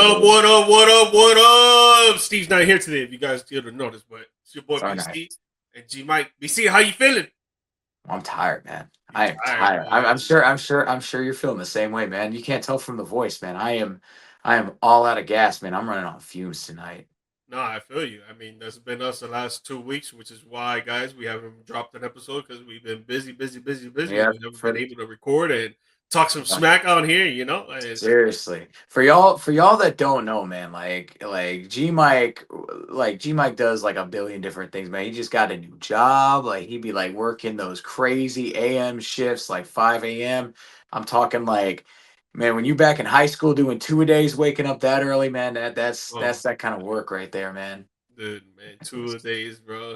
up? What up? What up? What up? Steve's not here today. If you guys didn't notice, but it's your boy BC and GMike BC. How you feeling? I'm tired, man. I am tired. I'm sure you're feeling the same way, man. You can't tell from the voice, man. I am all out of gas, man. I'm running on fumes tonight. No, I feel you. I mean, that's been us the last 2 weeks, which is why, guys, we haven't dropped an episode because we've been busy. Yeah, We haven't been able to record and talk some smack on here, you know. seriously. For y'all that don't know, man, G Mike does like a billion different things, man. He just got a new job. Like he'd be like working those crazy AM shifts, like 5 a.m. I'm talking like, man, when you back in high school doing 2 a days, waking up that early, man, that's that kind of work right there, man. Dude, man, 2 days, bro.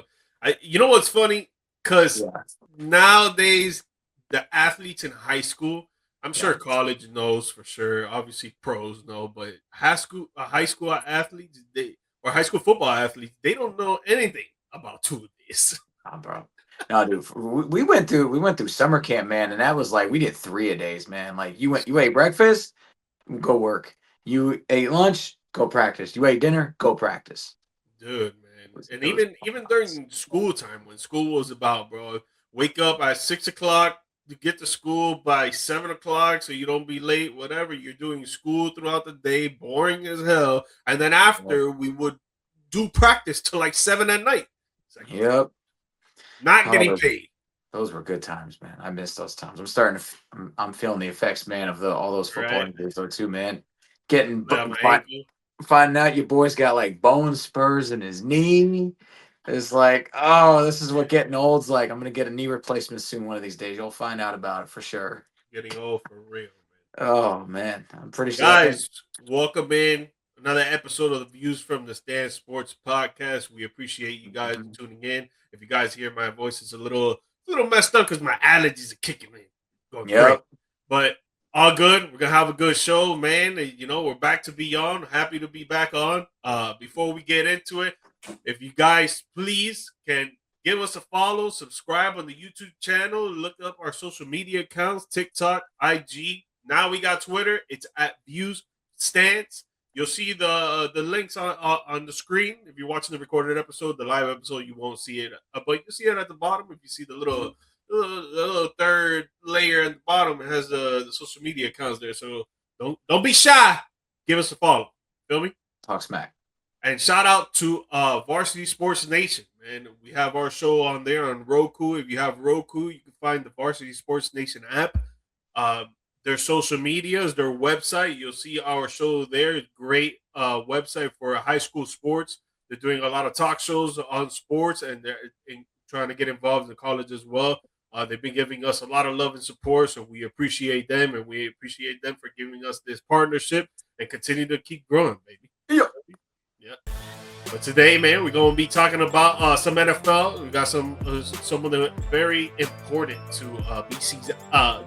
You know what's funny? Because Yeah. nowadays, the athletes in high school, I'm sure Yeah. college knows for sure. Obviously, pros know, but high school athletes, high school football athletes, they don't know anything about 2 days. Oh, bro. No, dude, we went through summer camp, man, and that was like we did 3 a days, man. Like you ate breakfast, go work. You ate lunch, go practice. You ate dinner, go practice. Dude, man, and It was even during school time when school was about, bro, wake up at 6 o'clock to get to school by 7 o'clock so you don't be late. Whatever you're doing, school throughout the day, boring as hell, and then after we would do practice till like 7 at night. It's like, Yep. not Oh, getting paid. those were good times, man. I miss those times. I'm starting to. I'm feeling the effects, man, of all those football Right? injuries, though, too, man. Getting My ankle. finding out your boy's got like bone spurs in his knee. It's like, oh, this is what getting old's like. I'm gonna get a knee replacement soon. One of these days, you'll find out about it for sure. Getting old for real, Oh man, I'm pretty man. sure. I think, Guys, welcome in another episode of the Views from the Stand Sports Podcast. We appreciate you guys tuning in. If you guys hear my voice, it's a little messed up because my allergies are kicking in, going great. But all good. We're gonna have a good show, man. You know, we're back to be on. Happy to be back on. Before we get into it, if you guys please can give us a follow, subscribe on the YouTube channel, look up our social media accounts, TikTok, IG. Now we got Twitter. It's at Views Stance. You'll see the links on the screen. If you're watching the recorded episode, the live episode, you won't see it, but you see it at the bottom. If you see the little third layer at the bottom, it has the social media accounts there. So don't be shy. Give us a follow. Feel me? talk smack. And shout out to Varsity Sports Nation, man. We have our show on there on Roku. If you have Roku, you can find the Varsity Sports Nation app. Their social medias, their website, you'll see our show there. Great website for high school sports. They're doing a lot of talk shows on sports, and they're trying to get involved in college as well. They've been giving us a lot of love and support, so we appreciate them, and we appreciate them for giving us this partnership and continue to keep growing, baby. Yeah. But today, man, we're going to be talking about some NFL. We got some of the very important to BC's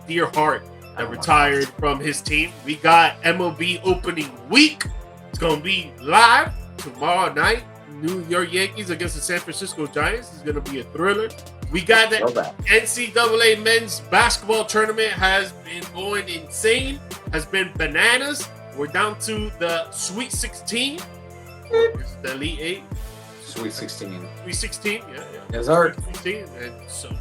dear heart that retired from his team. We got MLB Opening week. It's going to be live tomorrow night. New York Yankees against the San Francisco Giants is going to be a thriller. We got that NCAA men's basketball tournament has been going insane, has been bananas. We're down to the Sweet 16. It's the Elite 8. Sweet 16. Sweet 16, yeah. Yes, sir. 16, and some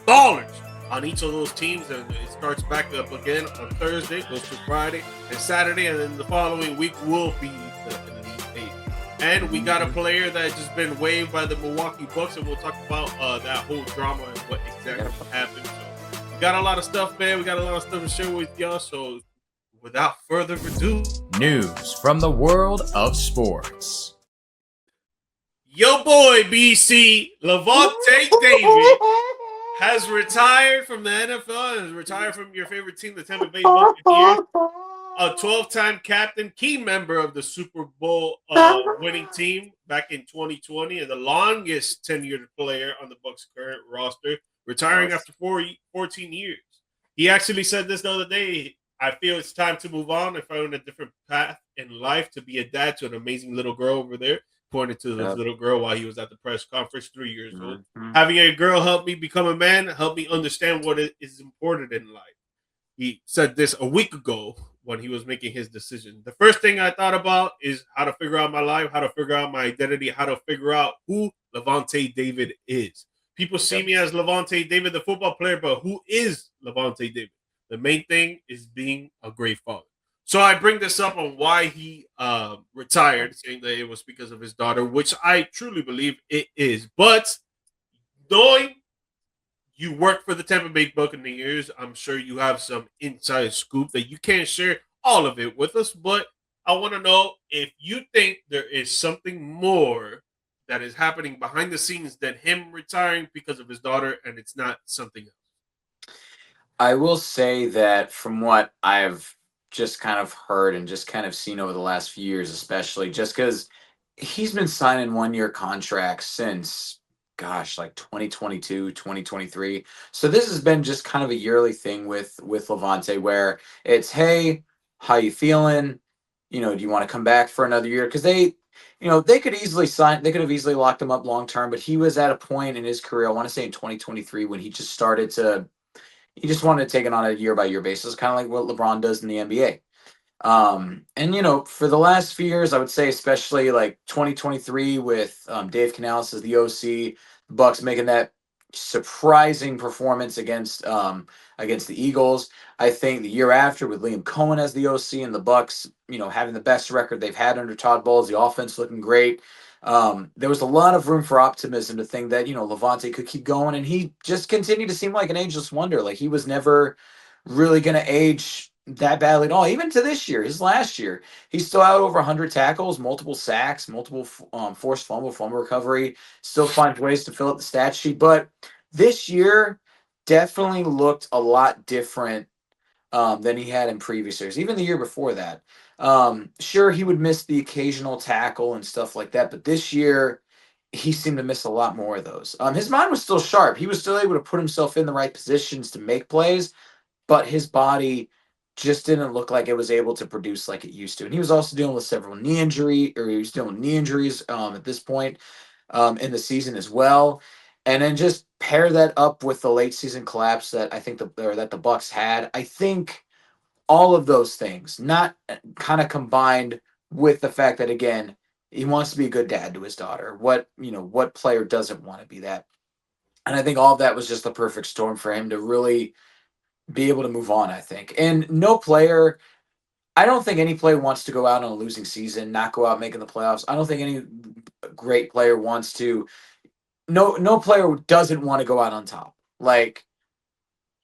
ballers on each of those teams, and it starts back up again on Thursday, goes to Friday and Saturday, and then the following week will be the Elite 8. And we got a player that just been waived by the Milwaukee Bucks, and we'll talk about that whole drama and what exactly happened. So we got a lot of stuff, man. We got a lot of stuff to share with y'all, so without further ado, news from the world of sports. Yo boy, BC, Lavonte David has retired from the NFL and has retired from your favorite team, the Tampa Bay Buccaneers. A 12-time captain, key member of the Super Bowl winning team back in 2020, and the longest tenured player on the Bucks' current roster, retiring after 14 years. He actually said this the other day. I feel it's time to move on and find a different path in life to be a dad to an amazing little girl over there. Pointed to this little girl while he was at the press conference, 3 years old. Having a girl help me become a man, help me understand what is important in life. he said this a week ago when he was making his decision. The first thing I thought about is how to figure out my life, how to figure out my identity, how to figure out who Lavonte David is. People see me as Lavonte David, the football player, but who is Lavonte David? The main thing is being a great father. So I bring this up on why he retired, saying that it was because of his daughter, which I truly believe it is. But knowing you work for the Tampa Bay Buccaneers, I'm sure you have some inside scoop that you can't share all of it with us. But I want to know if you think there is something more that is happening behind the scenes than him retiring because of his daughter, and it's not something else. I will say that from what I've just kind of heard and just kind of seen over the last few years, especially just because he's been signing 1 year contracts since, gosh, like 2022, 2023. So this has been just kind of a yearly thing with Lavonte where it's, hey, how you feeling? Do you want to come back for another year? Because they could easily sign, they could have easily locked him up long term, but he was at a point in his career, I want to say in 2023, when he just started to he just wanted to take it on a year by year basis, kind of like what LeBron does in the NBA. And for the last few years, I would say, especially like 2023 with Dave Canales as the OC, the Bucks making that surprising performance against the Eagles. I think the year after with Liam Cohen as the OC and the Bucks, having the best record they've had under Todd Bowles, the offense looking great. There was a lot of room for optimism to think that Lavonte could keep going, and he just continued to seem like an ageless wonder. Like he was never really going to age that badly at all. Even to this year, his last year, he's still out over 100 tackles, multiple sacks, multiple forced fumble recovery. Still finds ways to fill up the stat sheet, but this year definitely looked a lot different than he had in previous years. Even the year before that, sure he would miss the occasional tackle and stuff like that, but this year he seemed to miss a lot more of those. His mind was still sharp. He was still able to put himself in the right positions to make plays, but his body just didn't look like it was able to produce like it used to. And he was also dealing with several he was dealing with knee injuries at this point in the season as well. And then just pair that up with the late season collapse that I think that the Bucks had. I think all of those things, not kind of combined with the fact that again he wants to be a good dad to his daughter. What player doesn't want to be that? And I think all of that was just the perfect storm for him to really be able to move on, I think. And I don't think any player wants to go out on a losing season, not go out making the playoffs. I don't think any great player wants to. No player doesn't want to go out on top. Like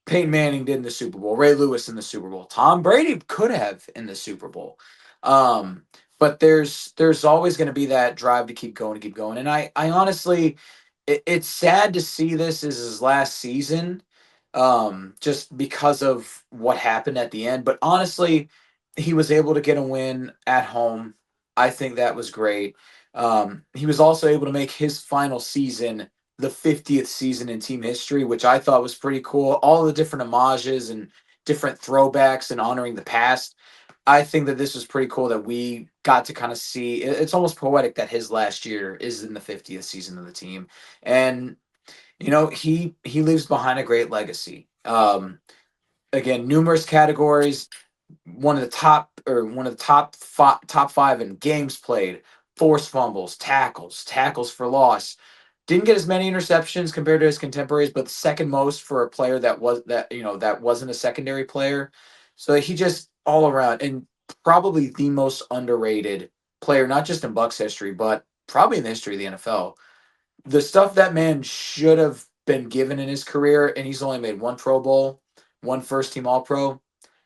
Peyton Manning did in the Super Bowl, Ray Lewis in the Super Bowl, Tom Brady could have in the Super Bowl. But there's always going to be that drive to keep going, And I honestly, it's sad to see this as his last season, just because of what happened at the end. But honestly, he was able to get a win at home. I think that was great. He was also able to make his final season the 50th season in team history, which I thought was pretty cool. All the different homages and different throwbacks and honoring the past. I think that this was pretty cool that we got to kind of see. It's almost poetic that his last year is in the 50th season of the team, and he leaves behind a great legacy. Again, numerous categories. One of the top five in games played, forced fumbles, tackles for loss. Didn't get as many interceptions compared to his contemporaries, but the second most for a player that wasn't a secondary player. So he just all around and probably the most underrated player, not just in Bucks history, but probably in the history of the NFL. The stuff that man should have been given in his career, and he's only made one Pro Bowl, one first team All Pro,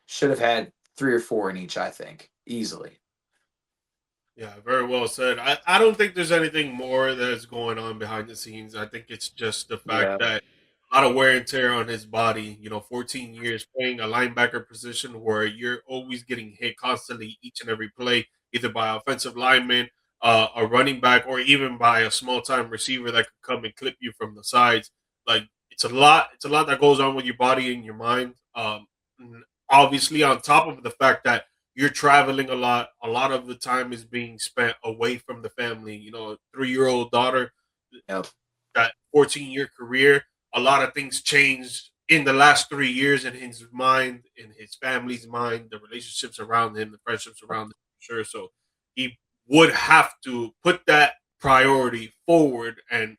should have had 3 or 4 in each, I think, easily. Yeah, very well said. I don't think there's anything more that's going on behind the scenes. I think it's just the fact Yeah. that a lot of wear and tear on his body. 14 years playing a linebacker position where you're always getting hit constantly each and every play, either by offensive lineman, a running back, or even by a small time receiver that could come and clip you from the sides. Like it's a lot. It's a lot that goes on with your body and your mind. Obviously, on top of the fact that you're traveling a lot. A lot of the time is being spent away from the family. A 3-year-old daughter, Yep. that 14-year career. A lot of things changed in the last 3 years in his mind, in his family's mind, the relationships around him, the friendships around him, for sure. So he would have to put that priority forward. And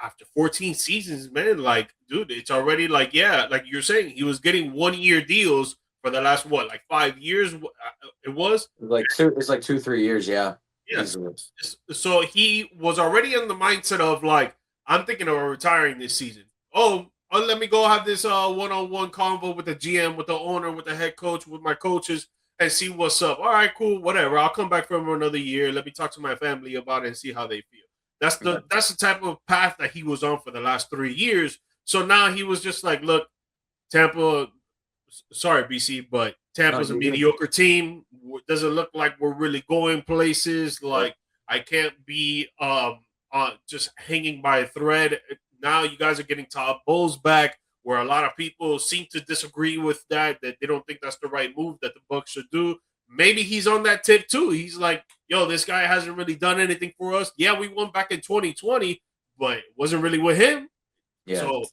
after 14 seasons, man, like, dude, it's already like, yeah, like you're saying, he was getting 1 year deals for the last, what, like 5 years? It was? It's like 2-3 years, yeah. Yes. Easily. So he was already in the mindset of like, I'm thinking of retiring this season. Let me go have this one-on-one convo with the GM, with the owner, with the head coach, with my coaches, and see what's up. All right, cool, whatever. I'll come back for another year. Let me talk to my family about it and see how they feel. That's the type of path that he was on for the last 3 years. So now he was just like, look, Tampa, sorry, BC, but Tampa's a mediocre team. Doesn't look like we're really going places. Like, I can't be just hanging by a thread. Now you guys are getting Todd Bowles back, where a lot of people seem to disagree with that they don't think that's the right move that the Bucks should do. Maybe he's on that tip too. He's like, yo, this guy hasn't really done anything for us. Yeah, we won back in 2020, but it wasn't really with him. Yeah. So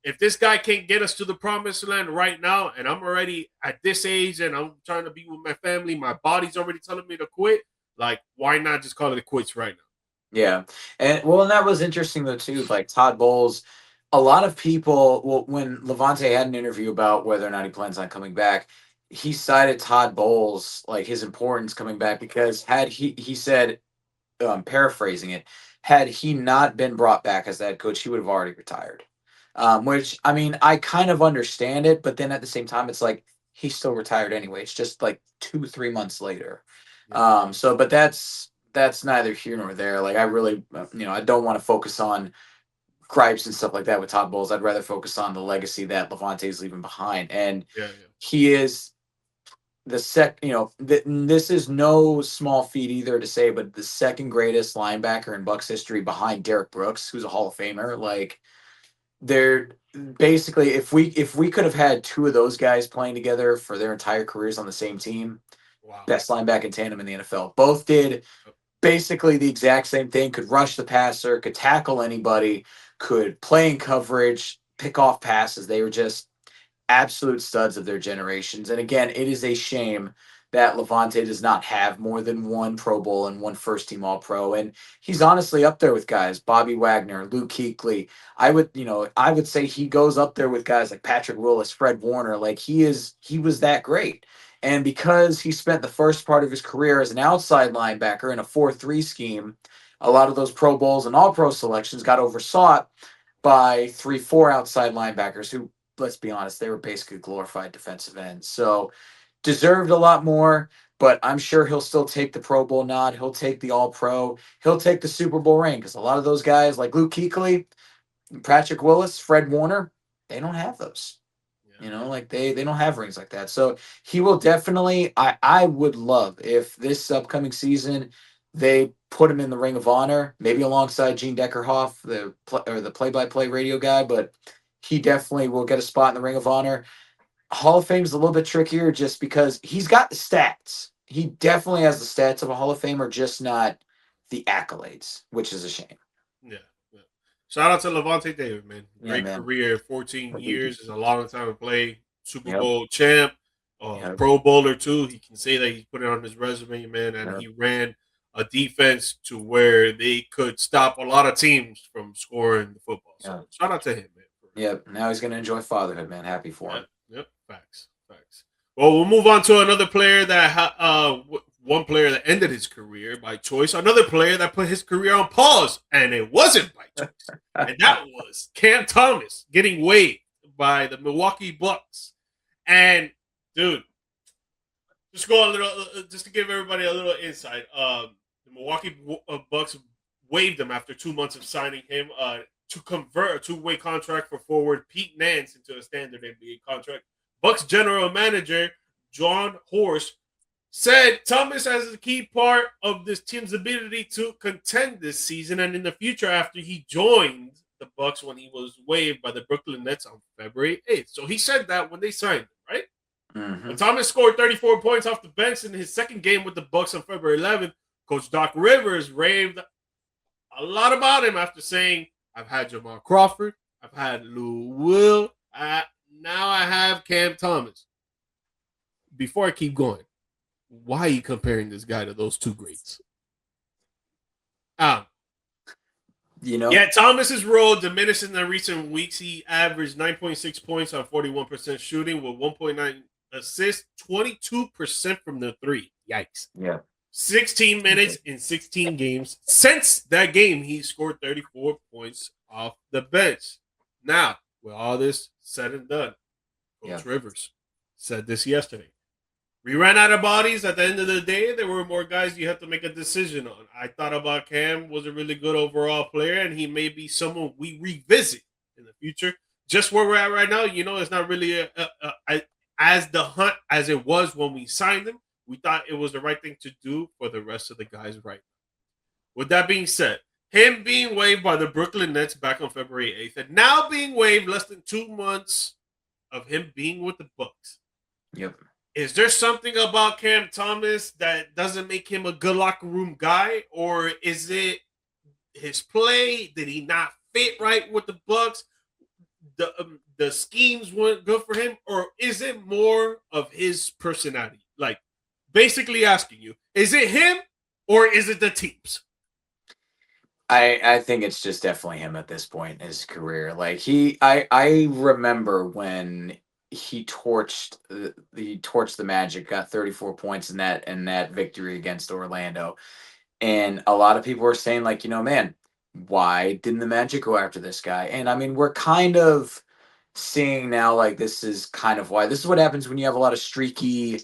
if this guy can't get us to the promised land right now, and I'm already at this age and I'm trying to be with my family, my body's already telling me to quit, like, why not just call it quits right now? Yeah. And that was interesting though too. Like Todd Bowles, a lot of people, when Lavonte had an interview about whether or not he plans on coming back, he cited Todd Bowles, like his importance coming back, because he said, paraphrasing it, had he not been brought back as the head coach, he would have already retired. Which, I mean, I kind of understand it, but then at the same time, it's like he's still retired anyway. It's just like 2-3 months later. Yeah. But that's neither here nor there. Like, I really, I don't want to focus on gripes and stuff like that with Todd Bowles. I'd rather focus on the legacy that Lavonte is leaving behind, and Yeah. he is this is no small feat either to say, but the second greatest linebacker in Bucks history behind Derek Brooks, who's a Hall of Famer. Like, they're basically, if we could have had two of those guys playing together for their entire careers on the same team, Wow. best linebacker tandem in the NFL. Both did basically the exact same thing, could rush the passer, could tackle anybody, could play in coverage, pick off passes. They were just absolute studs of their generations. And again, it is a shame that Lavonte does not have more than one Pro Bowl and one first team All Pro. And he's honestly up there with guys, Bobby Wagner, Luke Kuechly. I would say he goes up there with guys like Patrick Willis, Fred Warner. Like, he was that great. And because he spent the first part of his career as an outside linebacker in a 4-3 scheme, a lot of those Pro Bowls and All Pro selections got oversought by 3-4 outside linebackers who, let's be honest, they were basically glorified defensive ends. So deserved a lot more, but I'm sure he'll still take the Pro Bowl nod. He'll take the All Pro. He'll take the Super Bowl ring, because a lot of those guys like Luke Kuechly, Patrick Willis, Fred Warner, they don't have those. Like they don't have rings like that. So he will definitely, I would love if this upcoming season they put him in the Ring of Honor, maybe alongside Gene Deckerhoff, the play-by-play radio guy, but he definitely will get a spot in the Ring of Honor. Hall of Fame is a little bit trickier just because he's got the stats. He definitely has the stats of a Hall of Famer, just not the accolades, which is a shame. Yeah. Shout out to Lavonte David, man. Great man. career. 14 years is a long time to play. Super Yep. Bowl champ, Yep. Pro Bowler too. He can say that he put it on his resume, man. And Yep. he ran a defense to where they could stop a lot of teams from scoring the football. So shout out to him, man. Yep. Now he's going to enjoy fatherhood, man. Happy for him. Yep. Facts. Well, we'll move on to another player one player that ended his career by choice, another player that put his career on pause, and it wasn't by choice. And that was Cam Thomas getting waived by the Milwaukee Bucks. And, dude, just to give everybody a little insight, the Milwaukee Bucks waived him after 2 months of signing him to convert a two-way contract for forward Pete Nance into a standard NBA contract. Bucks general manager John Horst said Thomas has a key part of this team's ability to contend this season and in the future after he joined the Bucks when he was waived by the Brooklyn Nets on February 8th. So he said that when they signed him, right? Mm-hmm. When Thomas scored 34 points off the bench in his second game with the Bucks on February 11th, Coach Doc Rivers raved a lot about him after saying, I've had Jamal Crawford, I've had Lou Will, Now I have Cam Thomas. Before I keep going, why are you comparing this guy to those two greats? Yeah, Thomas's role diminished in the recent weeks. He averaged 9.6 points on 41% shooting with 1.9 assists, 22% from the three. Yikes. Yeah. 16 minutes in 16 games. Since that game, he scored 34 points off the bench. Now, with all this said and done, Coach Rivers said this yesterday. We ran out of bodies. At the end of the day, there were more guys you have to make a decision on. I thought about Cam was a really good overall player, and he may be someone we revisit in the future. Just where we're at right now, it's not really as the hunt as it was when we signed him. We thought it was the right thing to do for the rest of the guys right now. With that being said, him being waived by the Brooklyn Nets back on February 8th, and now being waived less than 2 months of him being with the Bucks. Yep. Is there something about Cam Thomas that doesn't make him a good locker room guy, or is it his play? Did he not fit right with the Bucks? The schemes weren't good for him, or is it more of his personality? Like, basically asking you, is it him or is it the teams? I think it's just definitely him at this point in his career. Like I remember when he torched the Magic, got 34 points in that victory against Orlando. And a lot of people were saying, like, man, why didn't the Magic go after this guy? And I mean, we're kind of seeing now, like, this is kind of why. This is what happens when you have a lot of streaky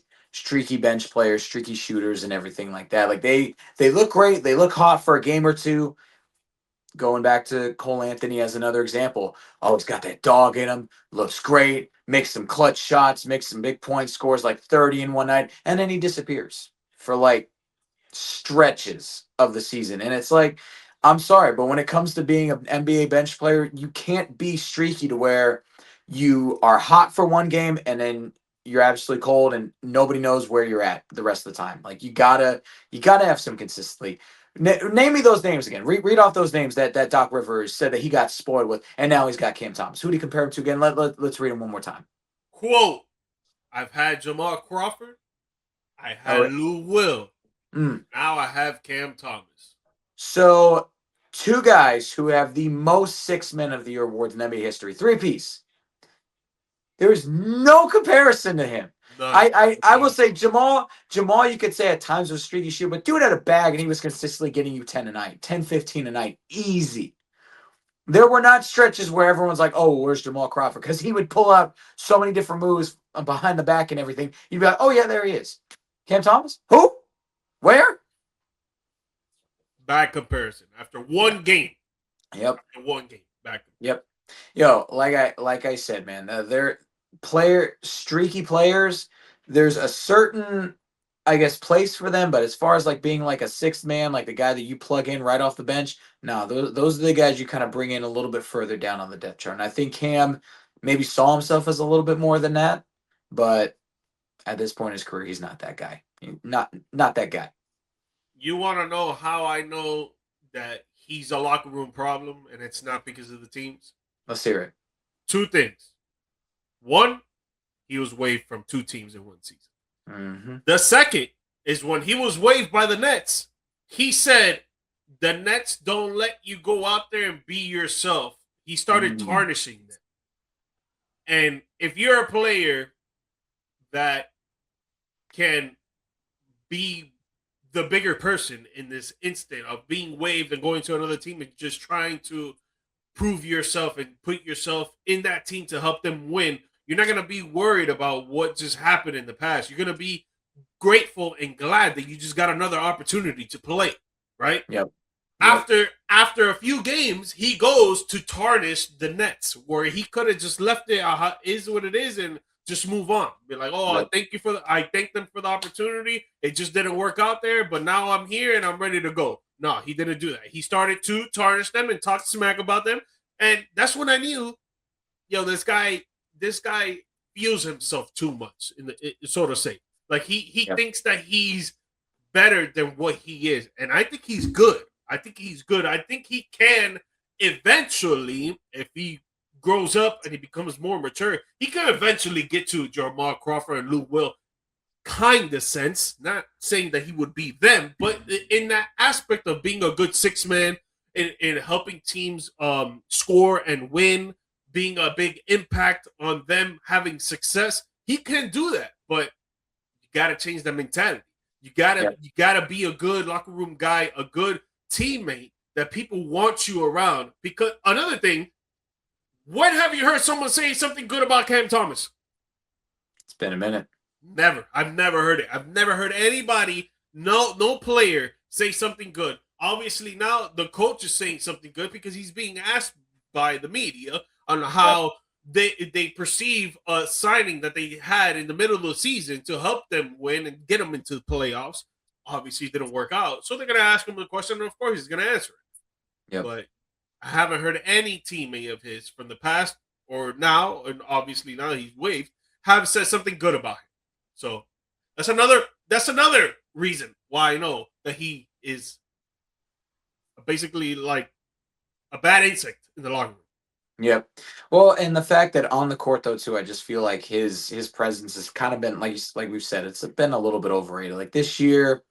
bench players, streaky shooters and everything like that. Like they look great, they look hot for a game or two. Going back to Cole Anthony as another example. Oh, he's got that dog in him. Looks great. Makes some clutch shots. Makes some big points. Scores like 30 in one night. And then he disappears for like stretches of the season. And it's like, I'm sorry, but when it comes to being an NBA bench player, you can't be streaky to where you are hot for one game and then you're absolutely cold and nobody knows where you're at the rest of the time. Like you gotta have some consistency. Name me those names again. Read off those names that Doc Rivers said that he got spoiled with, and now he's got Cam Thomas. Who do you compare him to again? Let's read him one more time. Quote, I've had Jamal Crawford. I had Lou Will. Now I have Cam Thomas. So, two guys who have the most 6 Men of the Year awards in NBA history. Three-piece. There is no comparison to him. I will say Jamal, you could say at times was streaky shooter, but dude had a bag and he was consistently getting you 10 a night, 10, 15 a night. Easy. There were not stretches where everyone's like, oh, where's Jamal Crawford? Because he would pull out so many different moves behind the back and everything. You'd be like, oh, yeah, there he is. Cam Thomas? Who? Where? Bad comparison. After one game. Yep. After one game. Back. Yep. Yo, like I said, man, they're streaky players. There's a certain, I guess, place for them, but as far as like being like a sixth man, like the guy that you plug in right off the bench, no, those are the guys you kind of bring in a little bit further down on the depth chart. And I think Cam maybe saw himself as a little bit more than that, but at this point in his career, he's not that guy. Not that guy. You want to know how I know that he's a locker room problem and it's not because of the teams? Let's hear it. Two things. One, he was waived from two teams in one season. Mm-hmm. The second is when he was waived by the Nets, he said, the Nets don't let you go out there and be yourself. He started tarnishing them. And if you're a player that can be the bigger person in this instant of being waived and going to another team and just trying to prove yourself and put yourself in that team to help them win, you're not going to be worried about what just happened in the past. You're going to be grateful and glad that you just got another opportunity to play, right? Yep. After a few games, he goes to tarnish the Nets, where he could have just left it is what it is and just move on. Be like, oh, Yep. I thank them for the opportunity. It just didn't work out there, but now I'm here and I'm ready to go. No, he didn't do that. He started to tarnish them and talk smack about them, and that's when I knew, this guy feels himself too much, so to say. Like he thinks that he's better than what he is, and I think he's good. I think he can eventually, if he grows up and he becomes more mature, he can eventually get to Jamal Crawford and Lou Will kind of sense. Not saying that he would be them, but in that aspect of being a good six man in helping teams score and win, being a big impact on them having success, he can do that. But you got to change the mentality. You gotta be a good locker room guy, a good teammate that people want you around. Because another thing, when have you heard someone say something good about Cam Thomas? It's been a minute. Never. I've never heard it. I've never heard anybody, no player, say something good. Obviously, now the coach is saying something good because he's being asked by the media on how they perceive a signing that they had in the middle of the season to help them win and get them into the playoffs. Obviously, it didn't work out. So they're going to ask him the question, and of course, he's going to answer it. Yep. But I haven't heard any teammate of his from the past or now, and obviously now he's waived, have said something good about him. So that's another reason why I know that he is basically like a bad insect in the locker room. Yep. Well, and the fact that on the court though too, I just feel like his presence has kind of been like we've said, it's been a little bit overrated. Like this year,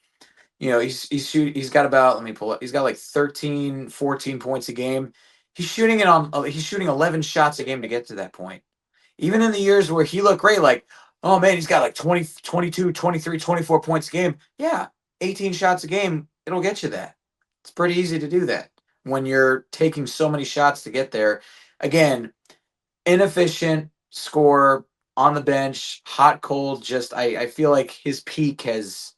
he's got about, let me pull up, he's got like 13, 14 points a game. He's shooting 11 shots a game to get to that point. Even in the years where he looked great, like, oh man, he's got like 20, 22, 23, 24 points a game. Yeah, 18 shots a game, it'll get you that. It's pretty easy to do that when you're taking so many shots to get there. Again, inefficient scorer on the bench, hot, cold. Just I feel like his peak has.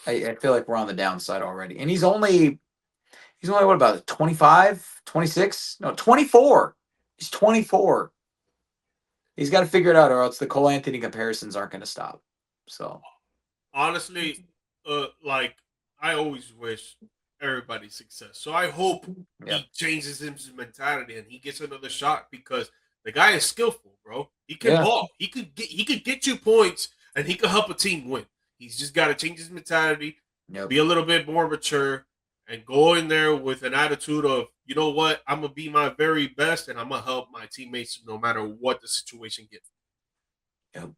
I feel like we're on the downside already, and he's only what about 25, 26? No, 24. He's 24. He's got to figure it out, or else the Cole Anthony comparisons aren't going to stop. So, honestly, like I always wish everybody success. So I hope he changes his mentality and he gets another shot because the guy is skillful, bro. He can ball. He could get you points and he could help a team win. He's just got to change his mentality, be a little bit more mature, and go in there with an attitude of, you know what, I'm gonna be my very best and I'm gonna help my teammates no matter what the situation gets. Yep.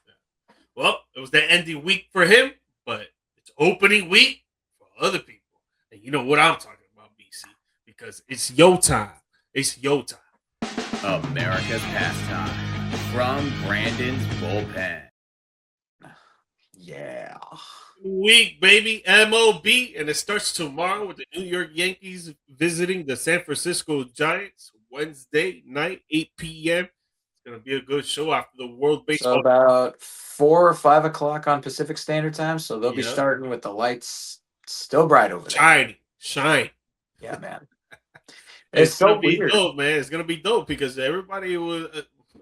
Yeah. Well, it was the ending week for him, but it's opening week for other people. And you know what I'm talking about, BC, because it's your time. It's your time. America's pastime from Brandon's bullpen. Yeah. Week, baby, MLB, and it starts tomorrow with the New York Yankees visiting the San Francisco Giants Wednesday night, 8 p.m. It's going to be a good show after the World Baseball. So about 4 or 5 o'clock on Pacific Standard Time, so they'll be starting with the lights still bright over there. Shine. Yeah, man. It's so gonna be dope, man. It's gonna be dope because everybody was.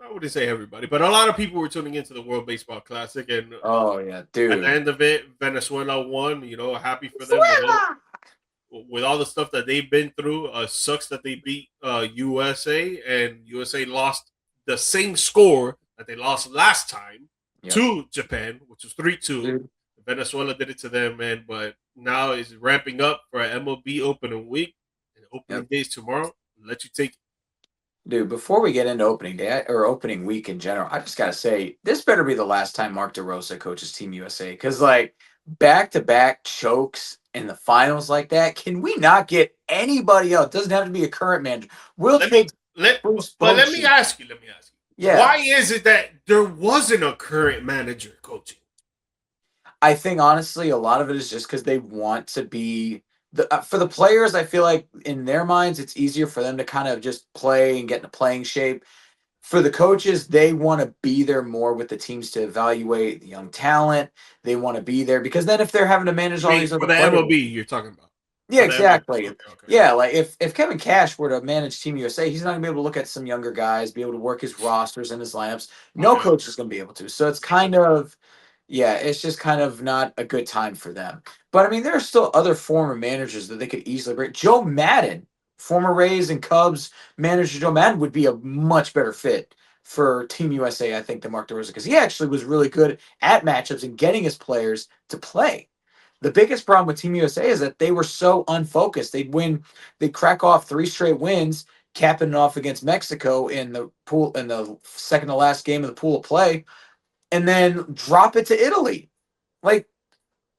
I wouldn't say everybody, but a lot of people were tuning into the World Baseball Classic, and oh yeah, dude. At the end of it, Venezuela won. Happy for them. With all the stuff that they've been through, sucks that they beat USA, and USA lost the same score that they lost last time to Japan, which was 3-2. Venezuela did it to them, man. But now it's ramping up for MLB Opening week, and opening days tomorrow. I'll let you take it. Dude, before we get into opening day or opening week in general, I just got to say, this better be the last time Mark DeRosa coaches Team USA. Because, like, back-to-back chokes in the finals like that, can we not get anybody else? It doesn't have to be a current manager. Let me ask you. Yeah. Why is it that there wasn't a current manager coaching? I think, honestly, a lot of it is just because they want to be for the players. I feel like in their minds, it's easier for them to kind of just play and get into playing shape. For the coaches, they want to be there more with the teams to evaluate the young talent. They want to be there because then if they're having to manage all these other players, MLB you're talking about. Yeah, exactly. Okay. Yeah, like if Kevin Cash were to manage Team USA, he's not going to be able to look at some younger guys, be able to work his rosters and his lineups. No coach is going to be able to. So it's kind of it's just kind of not a good time for them. But, I mean, there are still other former managers that they could easily bring. Joe Madden, former Rays and Cubs manager Joe Madden, would be a much better fit for Team USA, I think, than Mark DeRosa, because he actually was really good at matchups and getting his players to play. The biggest problem with Team USA is that they were so unfocused. They'd crack off 3 straight wins, capping it off against Mexico in the second to last game of the pool of play, and then drop it to Italy. Like,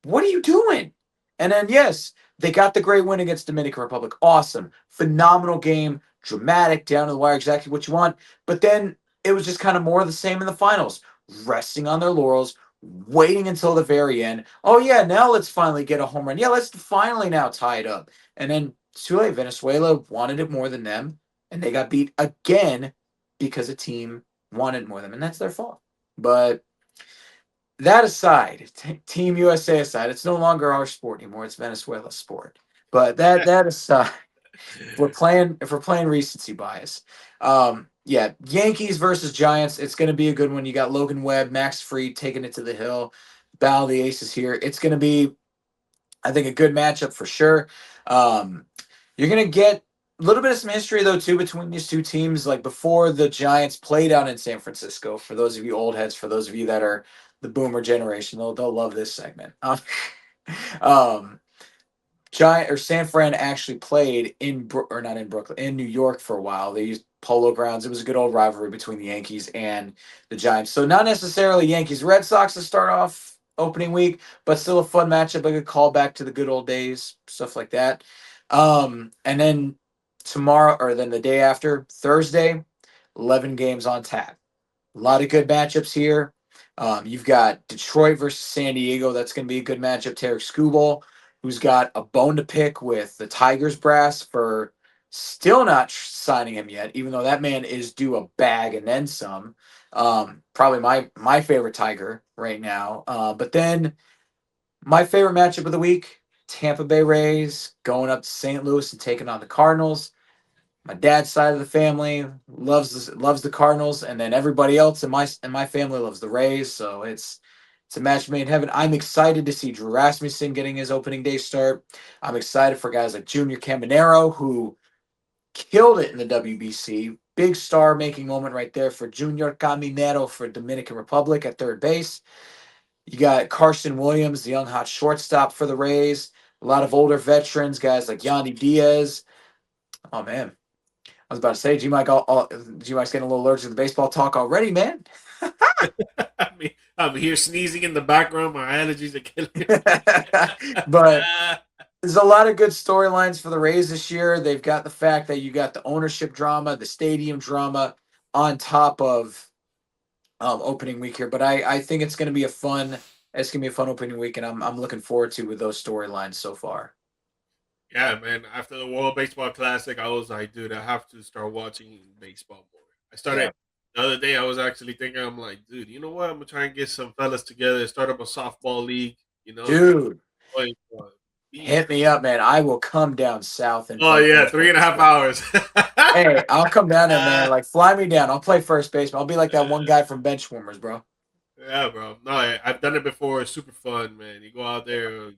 what are you doing? And then, yes, they got the great win against Dominican Republic. Awesome. Phenomenal game. Dramatic, down to the wire, exactly what you want. But then it was just kind of more of the same in the finals. Resting on their laurels, waiting until the very end. Oh, yeah, now let's finally get a home run. Yeah, let's finally now tie it up. And then it's too late. Venezuela wanted it more than them, and they got beat again because a team wanted more than them, and that's their fault. But that aside, Team USA aside, it's no longer our sport anymore. It's Venezuela's sport. But that aside, if we're playing recency bias, yeah, Yankees versus Giants. It's going to be a good one. You got Logan Webb, Max Fried taking it to the hill. Battle of the Aces here. It's going to be, I think, a good matchup for sure. You're going to get a little bit of some history though too between these two teams. Like before the Giants played out in San Francisco. For those of you old heads, for those of you that are the boomer generation, they'll love this segment. Um, Giant or San Fran actually played or not in Brooklyn, in New York for a while. They used Polo Grounds. It was a good old rivalry between the Yankees and the Giants. So not necessarily Yankees Red Sox to start off opening week, but still a fun matchup, like a callback to the good old days, stuff like that. And then tomorrow, or then the day after, Thursday, 11 games on tap. A lot of good matchups here. You've got Detroit versus San Diego. That's going to be a good matchup. Tarek Skubal, who's got a bone to pick with the Tigers brass for still not signing him yet, even though that man is due a bag and then some. Probably my favorite Tiger right now. But then my favorite matchup of the week, Tampa Bay Rays going up to St. Louis and taking on the Cardinals. My dad's side of the family loves the Cardinals, and then everybody else in my family loves the Rays. So it's a match made in heaven. I'm excited to see Drew Rasmussen getting his opening day start. I'm excited for guys like Junior Caminero, who killed it in the WBC. Big star making moment right there for Junior Caminero for Dominican Republic at third base. You got Carson Williams, the young hot shortstop for the Rays. A lot of older veterans, guys like Yandy Diaz. Oh man, I was about to say, G-Mike's getting a little allergic to the baseball talk already, man. I'm here sneezing in the background. My allergies are killing me. But there's a lot of good storylines for the Rays this year. They've got the fact that you got the ownership drama, the stadium drama on top of opening week here. But I think it's going to be a fun opening week, and I'm looking forward to with those storylines so far. Yeah, man. After the World Baseball Classic, I was like, dude, I have to start watching baseball more. I started the other day. I was actually thinking, I'm like, dude, you know what? I'm gonna try and get some fellas together, start up a softball league. You know, Dude, play, hit me up, man. I will come down south and oh play. yeah, 3.5 hours. Hey, I'll come down there, man. Like, fly me down. I'll play first base. I'll be like that one guy from Benchwarmers, bro. Yeah, bro. No, I've done it before. It's super fun, man. You go out there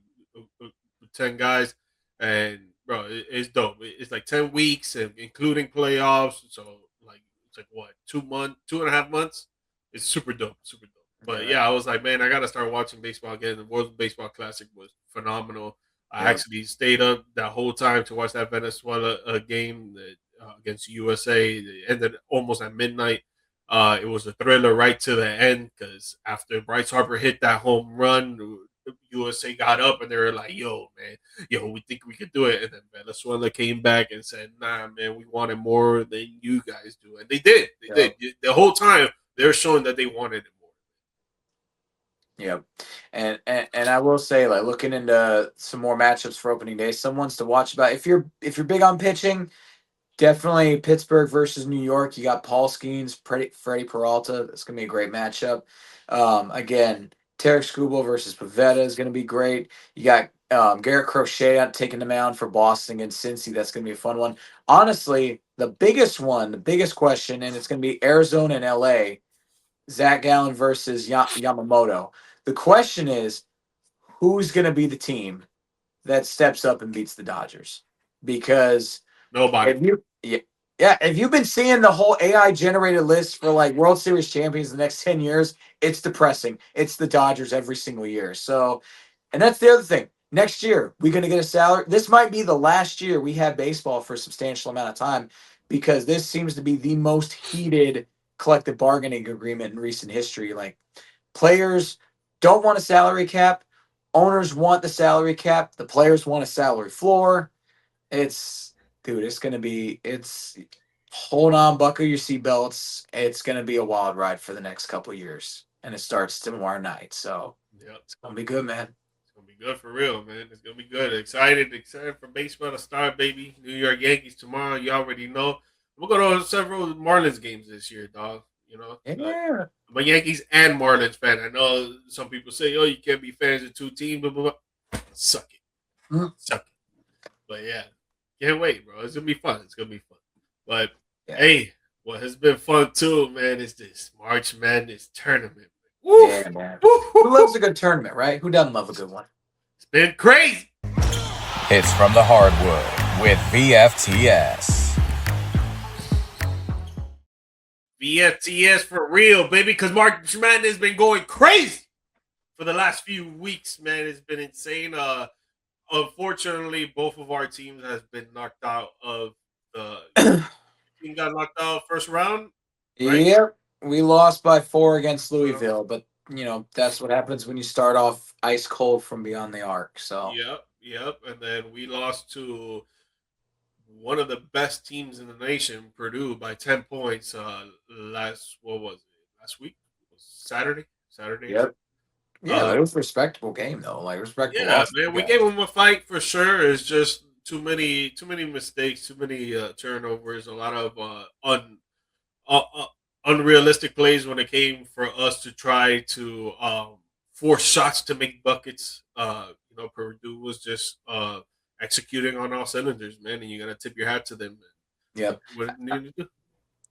with 10 guys, and bro, it's dope. It's like 10 weeks, and including playoffs. So like it's like what 2 months, 2.5 months. It's super dope, super dope. But yeah, I was like, man, I gotta start watching baseball again. The World Baseball Classic was phenomenal. I actually stayed up that whole time to watch that Venezuela game against USA. It ended almost at midnight. It was a thriller right to the end because after Bryce Harper hit that home run, USA got up and they were like, "Yo, man, we think we could do it." And then Venezuela came back and said, "Nah, man, we wanted more than you guys do," and they did. They did. The whole time they're showing that they wanted it more. Yep. And I will say, like, looking into some more matchups for opening day, some ones to watch about. If you're big on pitching, definitely Pittsburgh versus New York. You got Paul Skeens, Freddie Peralta. That's gonna be a great matchup. Again, Tarek Skubal versus Pavetta is gonna be great. You got Garrett Crochet out taking the mound for Boston against Cincy. That's gonna be a fun one. Honestly, the biggest question, and it's gonna be Arizona and LA. Zach Gallen versus Yamamoto. The question is, who's going to be the team that steps up and beats the Dodgers? Because Nobody. if you've been seeing the whole AI generated list for like World Series champions the next 10 years, it's depressing. It's the Dodgers every single year. So, and that's the other thing. Next year, we're going to get a salary. This might be the last year we have baseball for a substantial amount of time because this seems to be the most heated collective bargaining agreement in recent history. Like, players don't want a salary cap. Owners want the salary cap. The players want a salary floor. It's going to be, hold on, buckle your seatbelts. It's going to be a wild ride for the next couple of years. And it starts tomorrow night. So it's going to be good, man. It's going to be good for real, man. It's going to be good. Excited for baseball to start, baby. New York Yankees tomorrow. You already know. We're going to several Marlins games this year, dog. Yeah. I'm a Yankees and Marlins fan. I know some people say, "Oh, you can't be fans of two teams." Blah, blah, blah. Suck it, suck it. But yeah, can't wait, bro. It's gonna be fun. It's gonna be fun. But hey, what has been fun too, man, is this March Madness tournament. Woo! Yeah, man. Who loves a good tournament, right? Who doesn't love a good one? It's been crazy. It's from the hardwood with VFTS. VFTS for real, baby, because March Madness has been going crazy for the last few weeks, man. It's been insane. Unfortunately, both of our teams has been knocked out of the team got knocked out first round. Right? Yep. We lost by 4 against Louisville, but that's what happens when you start off ice cold from beyond the arc. So Yep. And then we lost to one of the best teams in the nation, Purdue, by 10 points. Last week? Saturday. Yep. Yeah, it was a respectable game though. Like respectable. Yeah, man, we gave them a fight for sure. It's just too many mistakes, too many turnovers, a lot of unrealistic plays when it came for us to try to force shots to make buckets. Purdue was just executing on all cylinders, man, and you gotta tip your hat to them. Yep. What needed to do.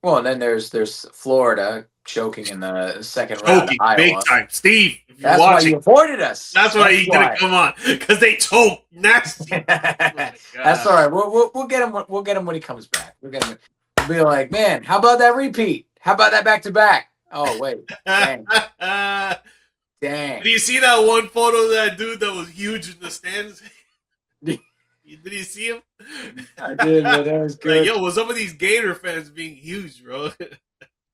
Well, and then there's Florida choking in the second round. Big time, Steve. That's why you avoided us. That's why you didn't come on, because they choke nasty. That's all right. We'll get him. We'll get him when he comes back. We'll be like, man, how about that repeat? How about that back to back? Oh wait, dang. Did you see that one photo of that dude that was huge in the stands? Did you see him? I did, man. That was good. Like, yo, what's up with these Gator fans being huge, bro?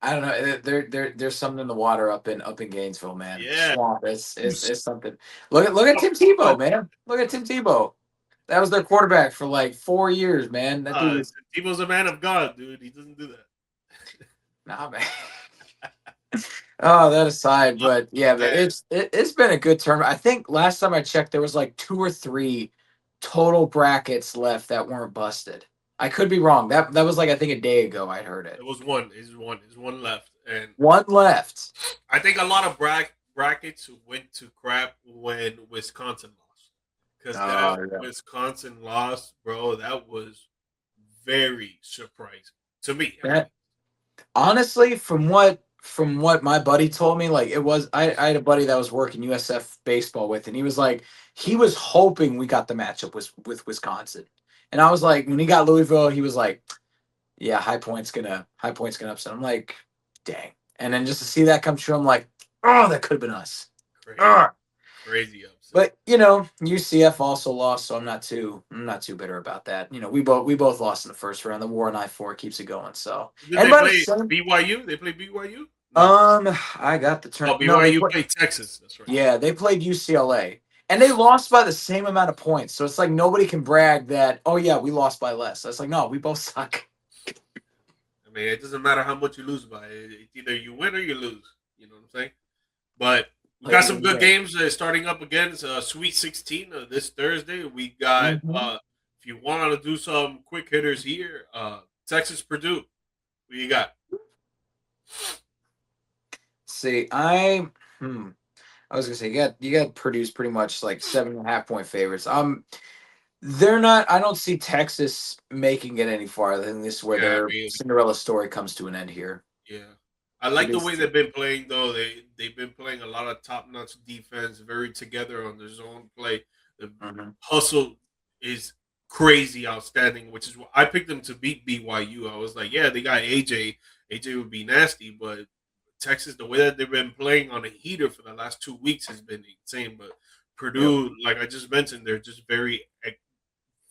I don't know. There's something in the water up in Gainesville, man. Yeah, Swamp. It's something. Look at Tim Tebow, man. Look at Tim Tebow. That was their quarterback for like 4 years, man. That dude Tebow's a man of God, dude. He doesn't do that. Nah, man. Oh, that aside, but yeah, but it's been a good tournament. I think last time I checked, there was like 2 or 3 total brackets left that weren't busted. I could be wrong. That was like I think a day ago I'd heard it. It was one. There's one left, and one left. I think a lot of brackets went to crap when Wisconsin lost, because Wisconsin loss, bro, that was very surprising to me. Honestly, from what my buddy told me, like I had a buddy that was working USF baseball with, and he was like, he was hoping we got the matchup with Wisconsin. And I was like, when he got Louisville, he was like, yeah, High Point's gonna upset. I'm like, dang. And then just to see that come true, I'm like, oh, that could have been us. Crazy upset. But UCF also lost, so I'm not too bitter about that. We both lost in the first round. The War on I-4 keeps it going. So did they play BYU? They played BYU? No. I got the turn. Oh, BYU played Texas. That's right. Yeah, they played UCLA. And they lost by the same amount of points. So it's like nobody can brag that, oh, yeah, we lost by less. So it's like, no, we both suck. I mean, it doesn't matter how much you lose by. It's either you win or you lose. You know what I'm saying? But we got some good games starting up again. It's Sweet 16 this Thursday. We got, if you want to do some quick hitters here, Texas Purdue. What you got? See, I was gonna say you got Purdue's pretty much like 7.5 point favorites. They're not. I don't see Texas making it any farther than this, where their Cinderella story comes to an end here. Yeah, I like the way they've been playing though. They've been playing a lot of top notch defense, very together on their zone play. The hustle is crazy, outstanding. Which is why I picked them to beat BYU. I was like, yeah, they got AJ. AJ would be nasty, but Texas, the way that they've been playing on a heater for the last 2 weeks has been insane. But Purdue, like I just mentioned, they're just very,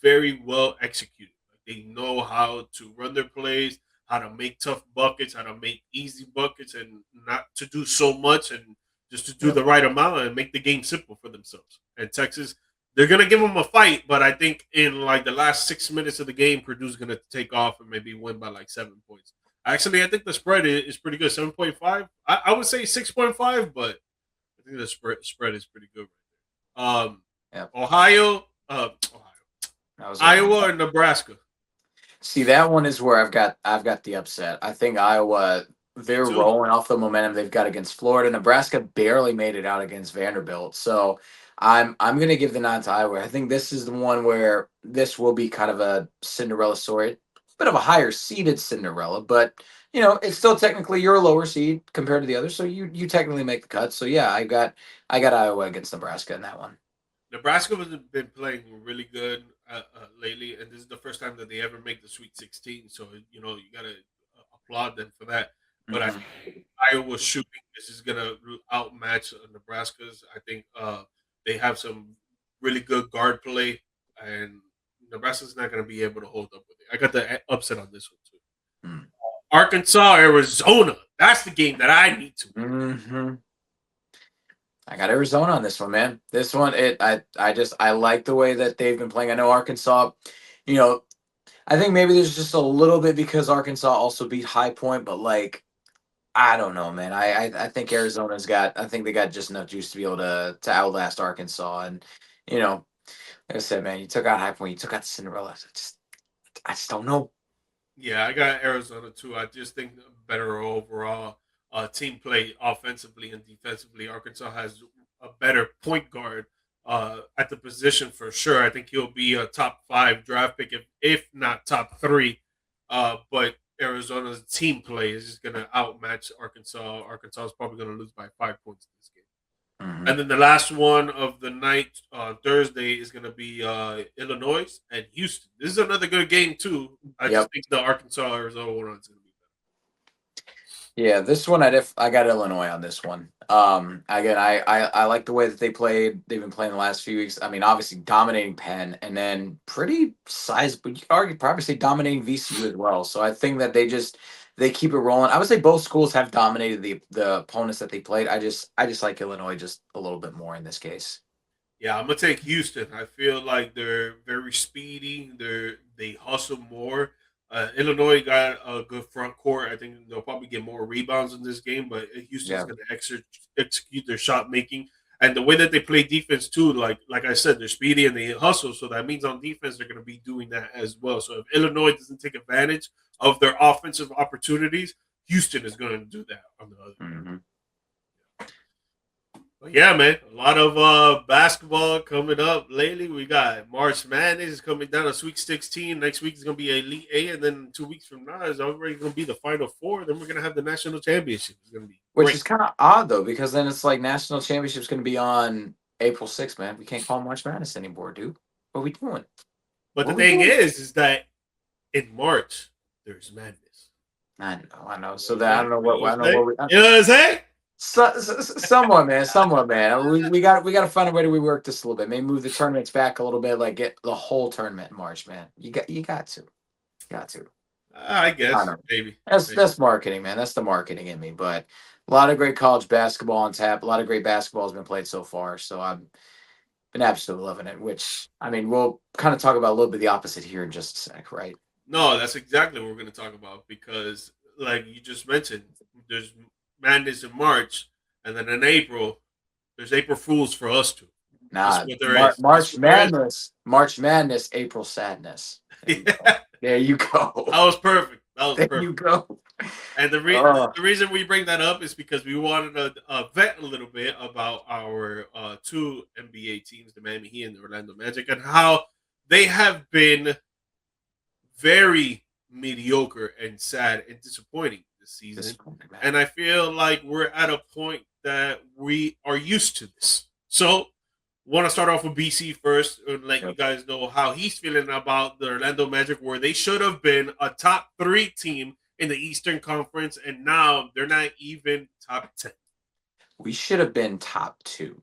very well executed. Like They know how to run their plays, how to make tough buckets, how to make easy buckets, and not to do so much and just to do the right amount and make the game simple for themselves. And Texas, they're gonna give them a fight, but I think in like the last 6 minutes of the game, Purdue's gonna take off and maybe win by like 7 points. Actually, I think the spread is pretty good, 7.5. I would say 6.5, but I think the spread is pretty good. Yep. Ohio, Iowa, or Nebraska. See, that one is where I've got the upset. I think Iowa, they're rolling off the momentum they've got against Florida. Nebraska barely made it out against Vanderbilt. So I'm gonna give the nod to Iowa. I think this is the one where this will be kind of a Cinderella story. A bit of a higher seeded Cinderella, but it's still technically you're a lower seed compared to the others. So you technically make the cut. So yeah, I got Iowa against Nebraska in that one. Nebraska has been playing really good lately, and this is the first time that they ever make the Sweet 16. So you gotta applaud them for that. But I think Iowa shooting this is gonna outmatch Nebraska's. I think they have some really good guard play, and Nebraska's not gonna be able to hold up with it. I got the upset on this one too. Arkansas, Arizona. That's the game that I need to. I got Arizona on this one, man. This one, I like the way that they've been playing. I know Arkansas, I think maybe there's just a little bit because Arkansas also beat High Point, but like, I don't know, man. I think I think they got just enough juice to be able to outlast Arkansas. And, like I said, man, you took out High Point, you took out the Cinderella. I just don't know. Yeah, I got Arizona too. I just think better overall team play offensively and defensively. Arkansas has a better point guard at the position for sure. I think he'll be a top 5 draft pick, if not top 3. But Arizona's team play is just going to outmatch Arkansas. Arkansas is probably going to lose by 5 points in this game. And then the last one of the night Thursday is going to be Illinois and Houston. This is another good game too. I just think the Arkansas Arizona one is going to be better. Yeah, this one I got Illinois on this one. Again, I like the way that they played. They've been playing the last few weeks. I mean, obviously dominating Penn, and then pretty sizable. You could argue probably say dominating VCU as well. So I think that they keep it rolling. I would say both schools have dominated the opponents that they played. I just like Illinois just a little bit more in this case. Yeah, I'm gonna take Houston. I feel like they're very speedy. They hustle more. Illinois got a good front court. I think they'll probably get more rebounds in this game, but Houston's going to execute their shot making and the way that they play defense too. Like I said, they're speedy and they hustle, so that means on defense they're going to be doing that as well. So if Illinois doesn't take advantage of their offensive opportunities, Houston is going to do that on the other end. But yeah, man, a lot of basketball coming up lately. We got March Madness coming down to Sweet 16. Next week is going to be Elite 8, and then 2 weeks from now is already going to be the Final Four. Then we're going to have the National Championship. It's going to be Which is kind of odd, though, because then it's like National Championship's going to be on April 6th, man. We can't call March Madness anymore, dude. What are we doing? But the thing is that in March, there's madness. I know. So that I don't know what you know what I'm saying? Somewhat, man. We got to find a way to rework this a little bit. Maybe move the tournaments back a little bit, like get the whole tournament in March, man. You got to. I guess maybe. That's marketing, man. That's the marketing in me. But a lot of great college basketball on tap. A lot of great basketball has been played so far. So I've been absolutely loving it. Which I mean, we'll kind of talk about a little bit the opposite here in just a sec, right? No, that's exactly what we're going to talk about because, like you just mentioned, there's madness in March, and then in April, there's April Fools for us too. Nah, March Madness, April Sadness. There you go. That was perfect. There you go. And the reason we bring that up is because we wanted to vet a little bit about our 2 NBA teams, the Miami Heat and the Orlando Magic, and how they have been very mediocre and sad and disappointing this season. And I feel like we're at a point that we are used to this. So want to start off with BC first and let you guys know how he's feeling about the Orlando Magic, where they should have been a top 3 team in the Eastern Conference, and now they're not even top 10. We should have been top 2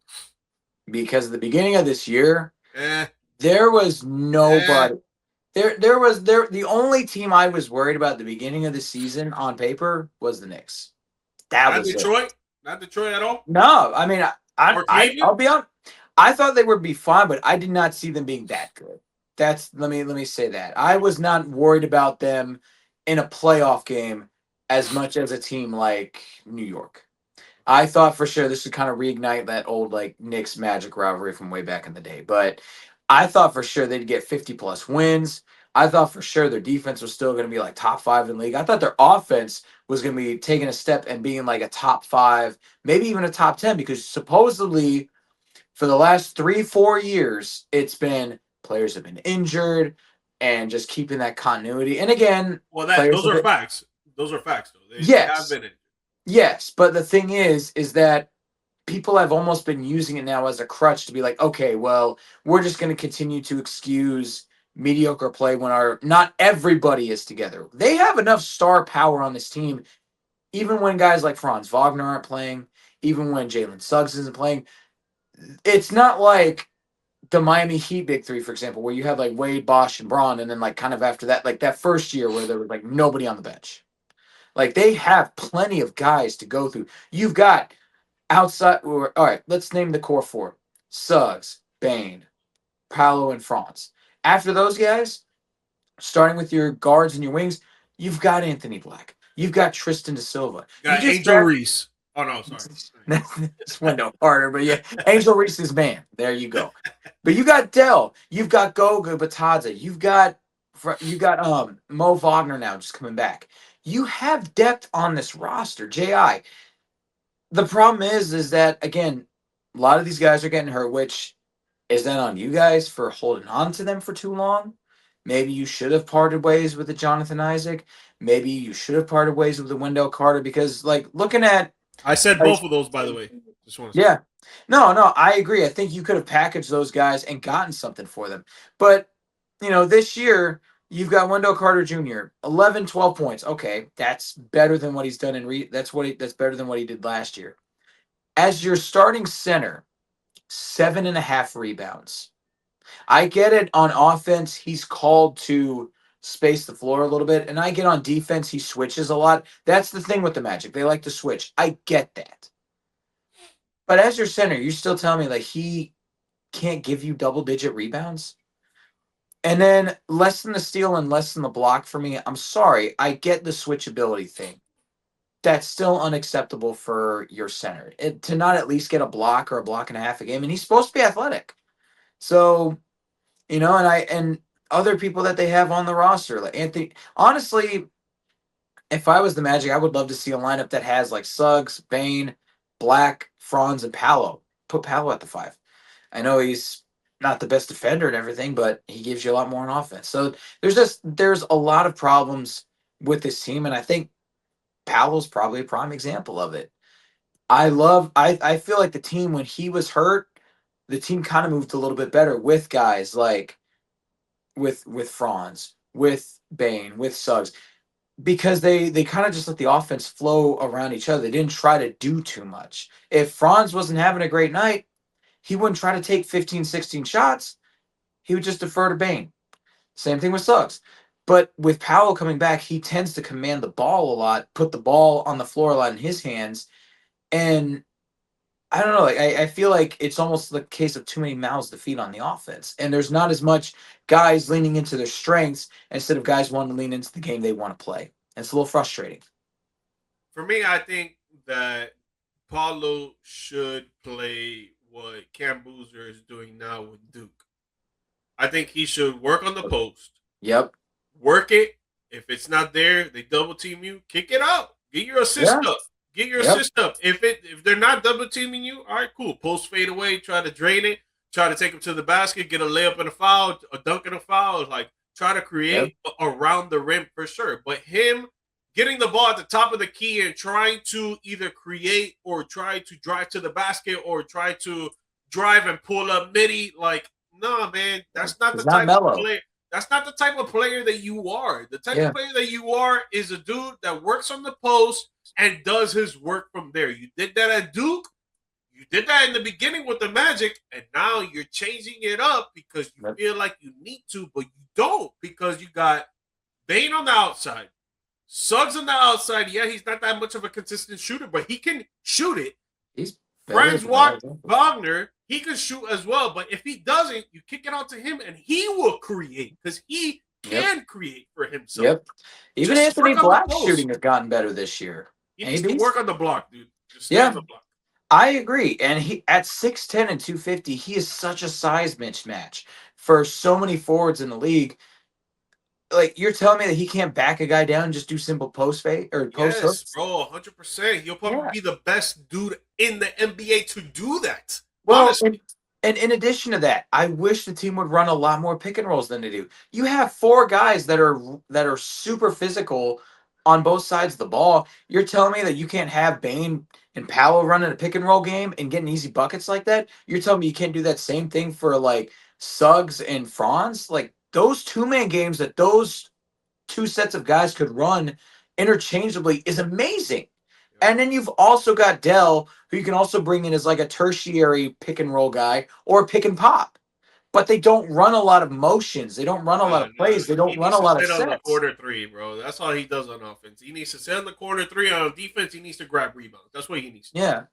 because at the beginning of this year, there was nobody. The only team I was worried about at the beginning of the season on paper was the Knicks. That Not was it. Detroit. Not Detroit at all. No, I mean, Or Cleveland. I'll be honest. I thought they would be fine, but I did not see them being that good. Let me say that. I was not worried about them in a playoff game as much as a team like New York. I thought for sure this would kind of reignite that old like Knicks Magic rivalry from way back in the day. But I thought for sure they'd get 50 plus wins. I thought for sure their defense was still going to be like top 5 in the league. I thought their offense was going to be taking a step and being like a top 5, maybe even a top 10, because supposedly for the last 3-4 years, it's been players have been injured and just keeping that continuity. And again, Well, players those have are been, facts. Those are facts, though. They have yes, been in. yes. But the thing is that people have almost been using it now as a crutch to be like, okay, well, we're just going to continue to excuse mediocre play when not everybody is together. They have enough star power on this team, even when guys like Franz Wagner aren't playing, even when Jalen Suggs isn't playing. It's not like the Miami Heat big three, for example, where you have like Wade, Bosch, and Braun, and then like kind of after that, like that first year where there was like nobody on the bench. Like they have plenty of guys to go through. You've got outside, all right, let's name the core 4. Suggs, Bane, Paolo, and Franz. After those guys, starting with your guards and your wings, you've got Anthony Black. You've got Tristan da Silva. You Got just Angel Reese. Oh no, sorry. this window harder, but yeah, Angel Reese's man. There you go. But you got Dell. You've got Goga Batadze. You got Mo Wagner now just coming back. You have depth on this roster. Ji. The problem is that again, a lot of these guys are getting hurt, which is that on you guys for holding on to them for too long? Maybe you should have parted ways with the Jonathan Isaac. Maybe you should have parted ways with the Wendell Carter, because like looking at I said like, both of those, by the way. Just want to say. yeah. No, I agree. I think you could have packaged those guys and gotten something for them. But, this year you've got Wendell Carter Jr., 11, 12 points. Okay, that's better than what he's done that's better than what he did last year. As your starting center, 7.5 rebounds. I get it on offense, he's called to space the floor a little bit, and I get on defense, he switches a lot. That's the thing with the Magic. They like to switch. I get that. But as your center, you're still telling me like he can't give you double-digit rebounds? And then less than the steal and less than the block for me. I'm sorry. I get the switchability thing. That's still unacceptable for your center. To not at least get a block or a block and a half a game. And he's supposed to be athletic. So, and other people that they have on the roster, like Anthony, honestly, if I was the Magic, I would love to see a lineup that has like Suggs, Bane, Black, Franz, and Paolo. Put Paolo at the 5. I know he's not the best defender and everything, but he gives you a lot more on offense. So there's a lot of problems with this team, and I think Paolo's probably a prime example of it. I feel like the team, when he was hurt, the team kind of moved a little bit better with guys like with Franz, with Bane, with Suggs, because they kind of just let the offense flow around each other. They didn't try to do too much. If Franz wasn't having a great night, he wouldn't try to take 15, 16 shots. He would just defer to Bane. Same thing with Suggs. But with Powell coming back, he tends to command the ball a lot, put the ball on the floor a lot in his hands. And I don't know, like I feel like it's almost the case of too many mouths to feed on the offense. And there's not as much guys leaning into their strengths instead of guys wanting to lean into the game they want to play. And it's a little frustrating. For me, I think that Paulo should play what Cam Boozer is doing now with Duke. I think he should work on the post. Yep. Work it. If it's not there, they double team you. Kick it out. Get your assist up. Get your assist up. If they're not double teaming you, all right, cool. Post fade away. Try to drain it. Try to take him to the basket. Get a layup and a foul. A dunk and a foul. Like try to create around the rim for sure. But him getting the ball at the top of the key and trying to either create or try to drive to the basket or try to drive and pull up midi, like, no, man, that's not the type of player. That's not the type of player that you are. The type of player that you are is a dude that works on the post and does his work from there. You did that at Duke. You did that in the beginning with the Magic, and now you're changing it up because you feel like you need to, but you don't because you got Bane on the outside, Suggs on the outside. Yeah, he's not that much of a consistent shooter, but he can shoot it. He's Franz Wagner, he can shoot as well, but if he doesn't, you kick it out to him, and he will create because he can create for himself. Yep. Even Just Anthony work on the Black's post. shooting has gotten better this year. He needs to work on the block, dude. Just stay Yeah. on the block. I agree. And he at 6'10 and 250, he is such a size mismatch for so many forwards in the league. Like, you're telling me that he can't back a guy down and just do simple post fade or post hooks? Bro, 100%. He'll probably be the best dude in the NBA to do that. Well, and in addition to that, I wish the team would run a lot more pick and rolls than they do. You have 4 guys that are super physical on both sides of the ball. You're telling me that you can't have Bane and Powell running a pick and roll game and getting easy buckets like that? You're telling me you can't do that same thing for like Suggs and Franz? Like, those 2-man games that those 2 sets of guys could run interchangeably is amazing. And then you've also got Dell, who you can also bring in as like a tertiary pick and roll guy or pick and pop. But they don't run a lot of motions. They don't run a lot of plays. They don't run a lot of sets. He needs to sit on the corner 3, bro. That's all he does on offense. He needs to sit on the corner 3. On defense, he needs to grab rebounds. That's what he needs to do. Yeah.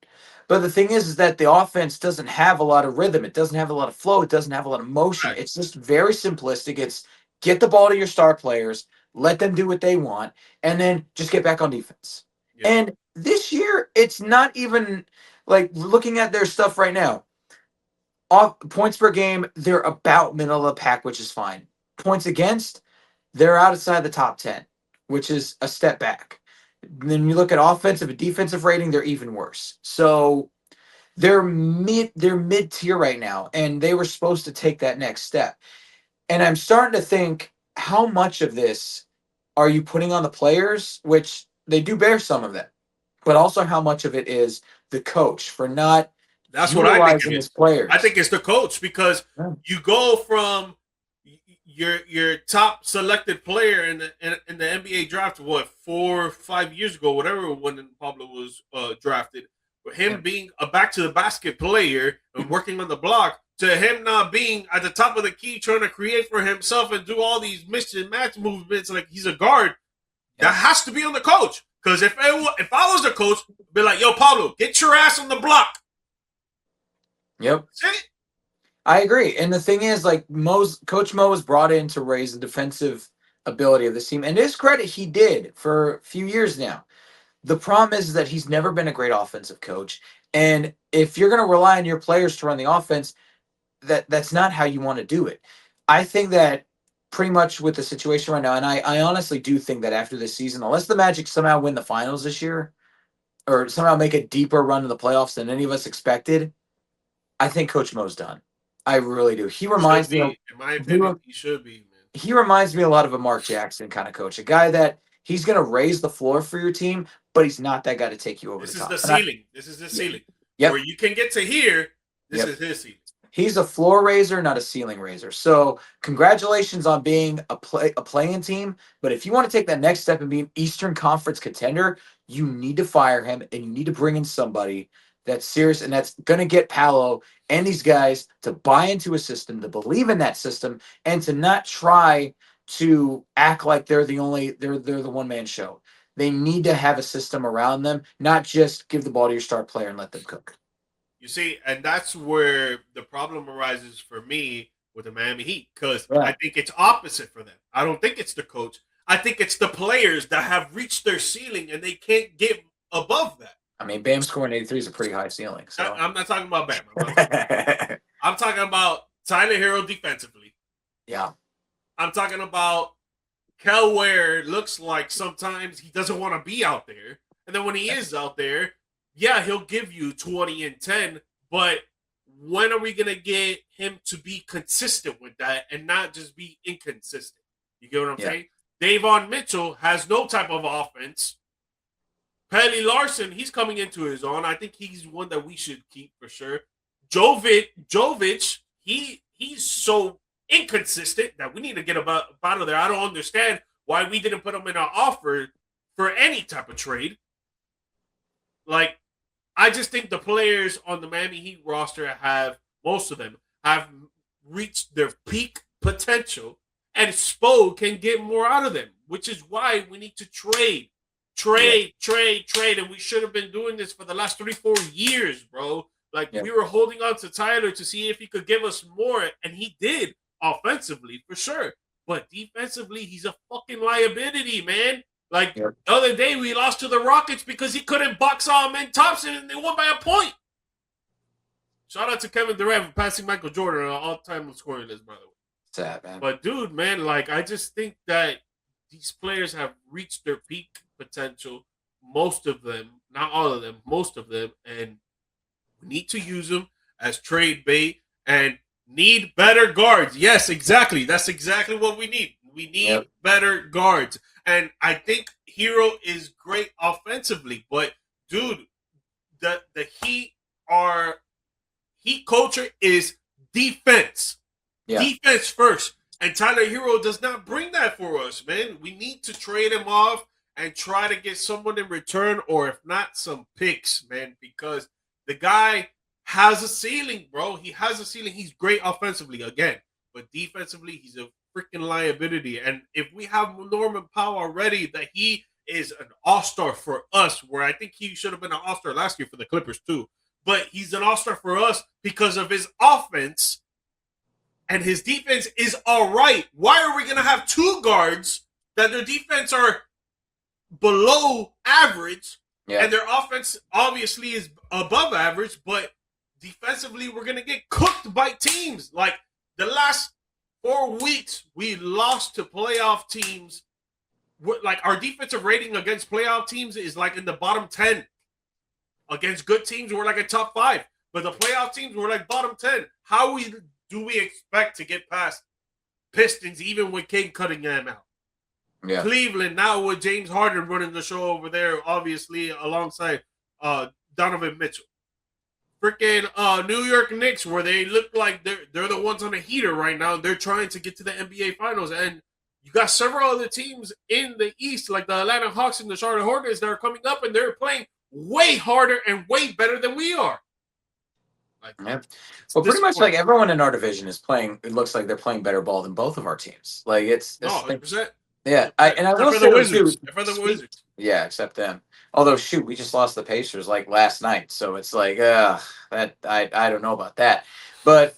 But the thing is that the offense doesn't have a lot of rhythm. It doesn't have a lot of flow. It doesn't have a lot of motion. Right. It's just very simplistic. It's get the ball to your star players, let them do what they want, and then just get back on defense. Yeah. And this year, it's not even like looking at their stuff right now. Off points per game, they're about middle of the pack, which is fine. Points against, they're outside the top 10, which is a step back. Then you look at offensive and defensive rating, they're even worse. So they're mid-tier right now, and they were supposed to take that next step. And I'm starting to think, how much of this are you putting on the players, which they do bear some of that, but also how much of it is the coach for not utilizing his players? I think it's the coach because you go from your top selected player in the NBA draft, what, 4 or 5 years ago, whatever, when Pablo was drafted, for him being a back to the basket player and working on the block, to him not being at the top of the key trying to create for himself and do all these mix and match movements like he's a guard. That has to be on the coach. Because if I was the coach, I'd be like, yo, Pablo, get your ass on the block. Yep. I agree. And the thing is, like, Coach Mo was brought in to raise the defensive ability of this team. And to his credit, he did for a few years now. The problem is that he's never been a great offensive coach. And if you're going to rely on your players to run the offense, that's not how you want to do it. I think that pretty much with the situation right now, and I honestly do think that after this season, unless the Magic somehow win the finals this year or somehow make a deeper run to the playoffs than any of us expected, I think Coach Mo's done. I really do. He reminds me, in my opinion, he should be, man. He reminds me a lot of a Mark Jackson kind of coach, a guy that he's going to raise the floor for your team, but he's not that guy to take you over the top. This is the ceiling. Yep. Where you can get to here, this is his ceiling. He's a floor raiser, not a ceiling raiser. So congratulations on being a playing team. But if you want to take that next step and be an Eastern Conference contender, you need to fire him and you need to bring in somebody that's serious and that's going to get Paolo and these guys to buy into a system, to believe in that system, and to not try to act like they're the one-man show. They need to have a system around them, not just give the ball to your star player and let them cook. You see, and that's where the problem arises for me with the Miami Heat, because I think it's opposite for them. I don't think it's the coach. I think it's the players that have reached their ceiling and they can't get above that. I mean, Bam scoring 83 is a pretty high ceiling. So I'm not talking about Bam. I'm talking about Tyler Hero defensively. Yeah. I'm talking about Kel Ware. Looks like sometimes he doesn't want to be out there. And then when he is out there, yeah, he'll give you 20 and 10. But when are we going to get him to be consistent with that and not just be inconsistent? You get what I'm saying? Davon Mitchell has no type of offense. Pelly Larson, he's coming into his own. I think he's one that we should keep for sure. Jovic, he's so inconsistent that we need to get out of there. I don't understand why we didn't put him in our offer for any type of trade. Like, I just think the players on the Miami Heat roster most of them have reached their peak potential, and Spo can get more out of them, which is why we need to trade, and we should have been doing this for the last 3-4 years, bro. Like we were holding on to Tyler to see if he could give us more, and he did offensively for sure, but defensively he's a fucking liability, man. Like the other day we lost to the Rockets because he couldn't box out Ben Thompson, and they won by a point. Shout out to Kevin Durant for passing Michael Jordan on all-time scoring list, by the way. Sad, man. But dude, man, like I just think that these players have reached their peak potential. Most of them, not all of them, most of them, and we need to use them as trade bait and need better guards. Yes, exactly. That's exactly what we need. We need better guards. And I think Hero is great offensively, but dude, the Heat culture is defense. Yeah. Defense first. And Tyler Hero does not bring that for us, man. We need to trade him off and try to get someone in return, or if not, some picks, man, because the guy has a ceiling, bro. He has a ceiling. He's great offensively, again, but defensively, he's a freaking liability. And if we have Norman Powell already, that he is an all-star for us, where I think he should have been an all-star last year for the Clippers too. But he's an all-star for us because of his offense, and his defense is all right. Why are we going to have two guards that their defense are below average, and their offense obviously is above average, but defensively we're going to get cooked by teams? Like the last 4 weeks, we lost to playoff teams. Like our defensive rating against playoff teams is like in the bottom 10. Against good teams, we're like a top 5. But the playoff teams, we're like bottom 10. How do we expect to get past Pistons even with King Cunningham out? Yeah. Cleveland now with James Harden running the show over there, obviously alongside Donovan Mitchell. Freaking New York Knicks, where they look like they're the ones on the heater right now. They're trying to get to the NBA Finals, and you got several other teams in the East, like the Atlanta Hawks and the Charlotte Hornets, that are coming up, and they're playing way harder and way better than we are. Like, well, pretty much like everyone in our division is playing. It looks like they're playing better ball than both of our teams. Like it's 100%. Yeah, I will say Wizards. Yeah, except them. Although, shoot, we just lost the Pacers like last night, so it's like, that I don't know about that. But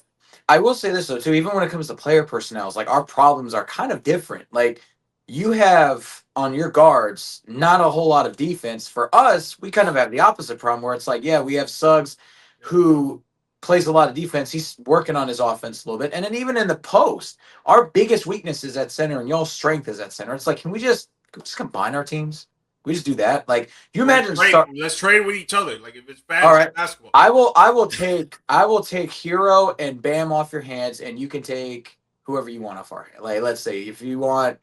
I will say this though too. Even when it comes to player personnel, like our problems are kind of different. Like you have on your guards not a whole lot of defense. For us, we kind of have the opposite problem, where it's like, yeah, we have Suggs who plays a lot of defense. He's working on his offense a little bit. And then even in the post, our biggest weakness is at center and y'all's strength is at center. It's like, can we just combine our teams? We just do that. Like, you imagine let's trade with each other. Like if it's bad, all right, basketball. I will take Hero and Bam off your hands, and you can take whoever you want off our hands. Like, let's say if you want,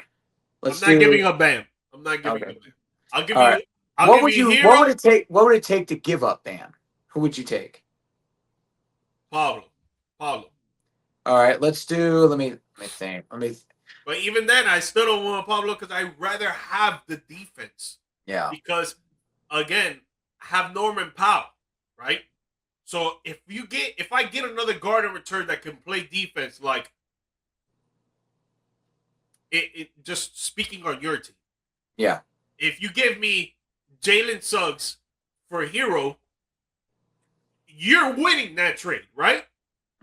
I'm not giving up Bam. I'm not giving up Bam. I'll give you. What would it take? What would it take to give up Bam? Who would you take? Pablo. All right, let's do. Let me think. But even then, I still don't want Pablo because I'd rather have the defense. Yeah. Because again, have Norman Powell, right? So if I get another guard in return that can play defense, like it just speaking on your team. Yeah. If you give me Jalen Suggs for Hero, you're winning that trade, right?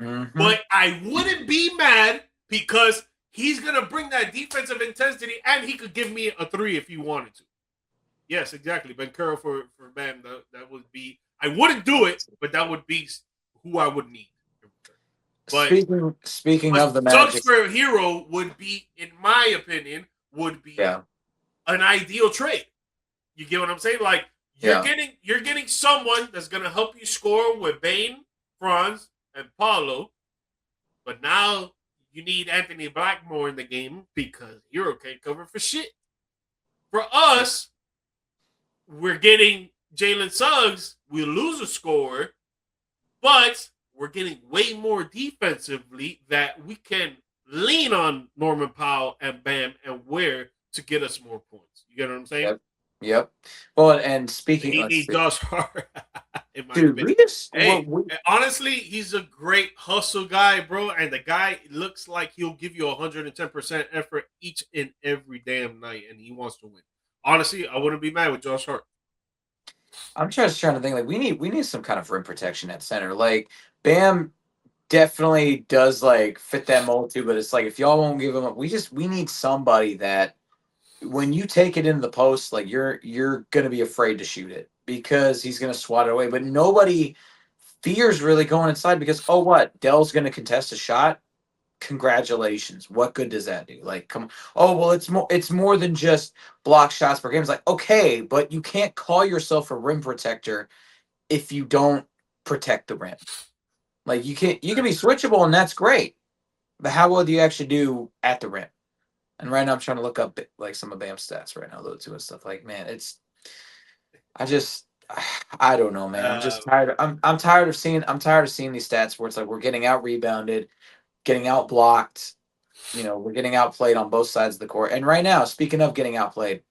Mm-hmm. But I wouldn't be mad because he's going to bring that defensive intensity, and he could give me a 3 if he wanted to. Yes, exactly. Ben Curl for Bam, that would be – I wouldn't do it, but that would be who I would need. But speaking of the Magic, Suggs for Hero would be, in my opinion, an ideal trade. You get what I'm saying? Like, you're getting someone that's gonna help you score with Bane, Franz, and Paulo, but now you need Anthony Blackmore in the game because Hero can't cover for shit. For us, we're getting Jalen Suggs. We lose a scorer, but we're getting way more defensively that we can lean on Norman Powell and Bam and Ware to get us more points. You get what I'm saying? Yep. Well, and speaking, he needs Josh Hart. in my Dude, opinion. Hey, honestly, he's a great hustle guy, bro. And the guy looks like he'll give you 110% effort each and every damn night, and he wants to win. Honestly, I wouldn't be mad with Josh Hart. I'm just trying to think. Like, we need some kind of rim protection at center. Like, Bam definitely does like fit that mold too. But it's like if y'all won't give him up, we need somebody that when you take it into the post, like you're gonna be afraid to shoot it because he's gonna swat it away. But nobody fears really going inside because oh what? Dell's gonna contest a shot. Congratulations. What good does that do? Like come oh well it's more than just block shots per game. It's like, okay, but you can't call yourself a rim protector if you don't protect the rim. Like you can be switchable and that's great. But how well do you actually do at the rim? And right now I'm trying to look up like some of Bam's stats right now, though, too, and stuff. Like, man, I don't know, man. I'm just tired. I'm tired of seeing these stats where it's like we're getting out rebounded, getting out blocked. You know, we're getting outplayed on both sides of the court. And right now, speaking of getting outplayed,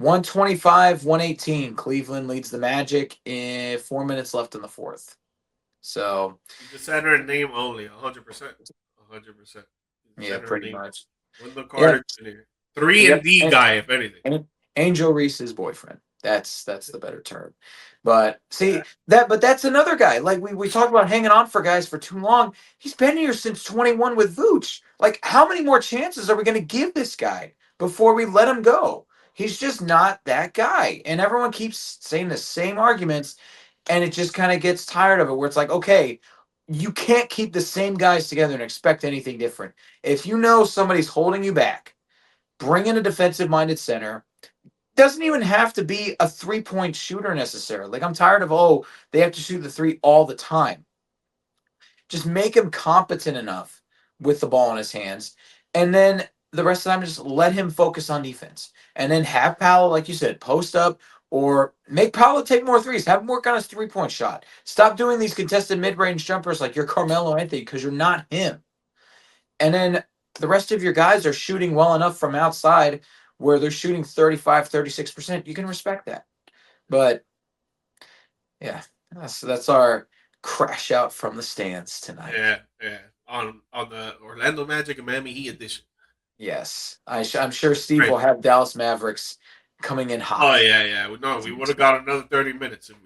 125-118. Cleveland leads the Magic in 4 minutes left in the fourth. So the center and name only, 100%. 100%. Yeah, pretty much. Wendell Carter Jr. 3 and D guy, if anything. Angel Reese's boyfriend. That's the better term. But see but that's another guy. Like we talked about hanging on for guys for too long. He's been here since 21 with Vooch. Like how many more chances are we going to give this guy before we let him go? He's just not that guy. And everyone keeps saying the same arguments and it just kind of gets tired of it where it's like, okay, you can't keep the same guys together and expect anything different. If you know somebody's holding you back, bring in a defensive-minded center. Doesn't even have to be a three-point shooter necessarily. Like, I'm tired of, they have to shoot the three all the time. Just make him competent enough with the ball in his hands. And then the rest of the time, just let him focus on defense. And then have Powell, like you said, post up, or make Powell take more threes. Have him work on his three-point shot. Stop doing these contested mid-range jumpers like you're Carmelo Anthony because you're not him. And then the rest of your guys are shooting well enough from outside where they're shooting 35, 36%. You can respect that. But, yeah, that's our crash out from the stands tonight. Yeah. On the Orlando Magic and Miami Heat edition. Yes. I'm sure Steve will have Dallas Mavericks coming in hot. Oh yeah. No, we would have got another 30 minutes if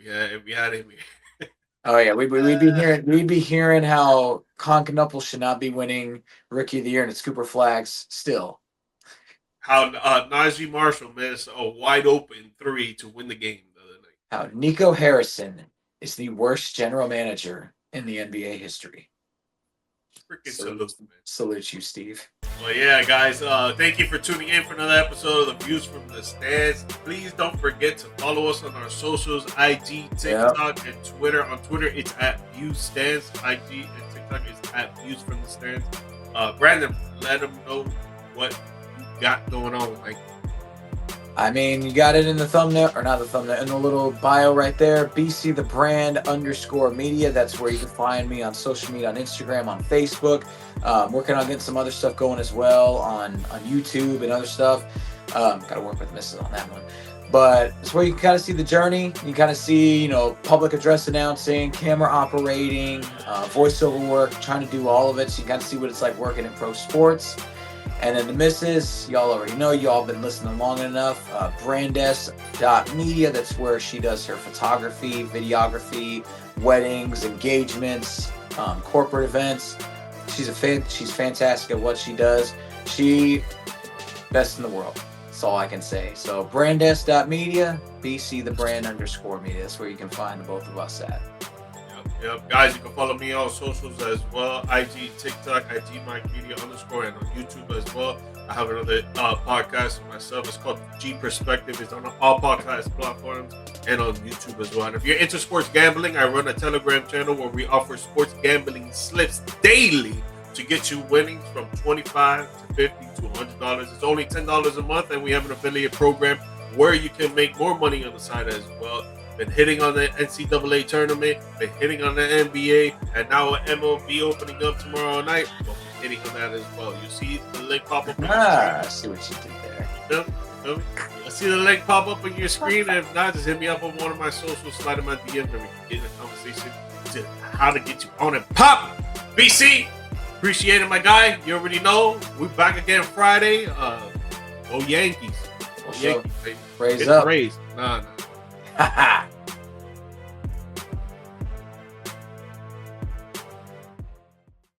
we had him here. Oh yeah, we'd be hearing how Concanupple should not be winning Rookie of the Year and it's Cooper Flags still. How Najee Marshall missed a wide open 3 to win the game the other night. How Nico Harrison is the worst general manager in the NBA history. Freaking salute, man. Salute you, Steve. Well, yeah, guys, thank you for tuning in for another episode of the Views from the Stands. Please don't forget to follow us on our socials, IG, TikTok, and Twitter. On Twitter, it's at ViewStands. IG and TikTok is at Views from the Stands. Brandon, let them know what you got going on, Mike. I mean, you got it in the thumbnail, or not the thumbnail, in the little bio right there. BC the brand _media. That's where you can find me on social media, on Instagram, on Facebook. Working on getting some other stuff going as well on YouTube and other stuff. Got to work with Mrs. on that one. But it's where you can kind of see the journey. You can kind of see, public address announcing, camera operating, voiceover work, trying to do all of it. So you can kind of see what it's like working in pro sports. And then the missus, y'all already know, y'all been listening long enough. Brandes.media, that's where she does her photography, videography, weddings, engagements, corporate events. She's fantastic at what she does. She best in the world. That's all I can say. So Brandes.media, BC the brand _media. That's where you can find the both of us at. Yep. Guys, you can follow me on socials as well. IG, TikTok, at GMike BC _ and on YouTube as well. I have another podcast with myself. It's called G Perspective. It's on all podcast platforms and on YouTube as well. And if you're into sports gambling, I run a Telegram channel where we offer sports gambling slips daily to get you winnings from $25 to $50 to $100. It's only $10 a month, and we have an affiliate program where you can make more money on the side as well. Been hitting on the NCAA Tournament, been hitting on the NBA, and now MLB opening up tomorrow night. We'll be hitting on that as well. You see the link pop up. I see what you did there. Feel me? I see the link pop up on your screen, and if not, just hit me up on one of my socials, slide in my DM, and we can get in a conversation to how to get you on and pop. BC, appreciate it, my guy. You already know. We're back again Friday. Go Yankees. Go Yankees, baby. Raise Get up. raised. Nah.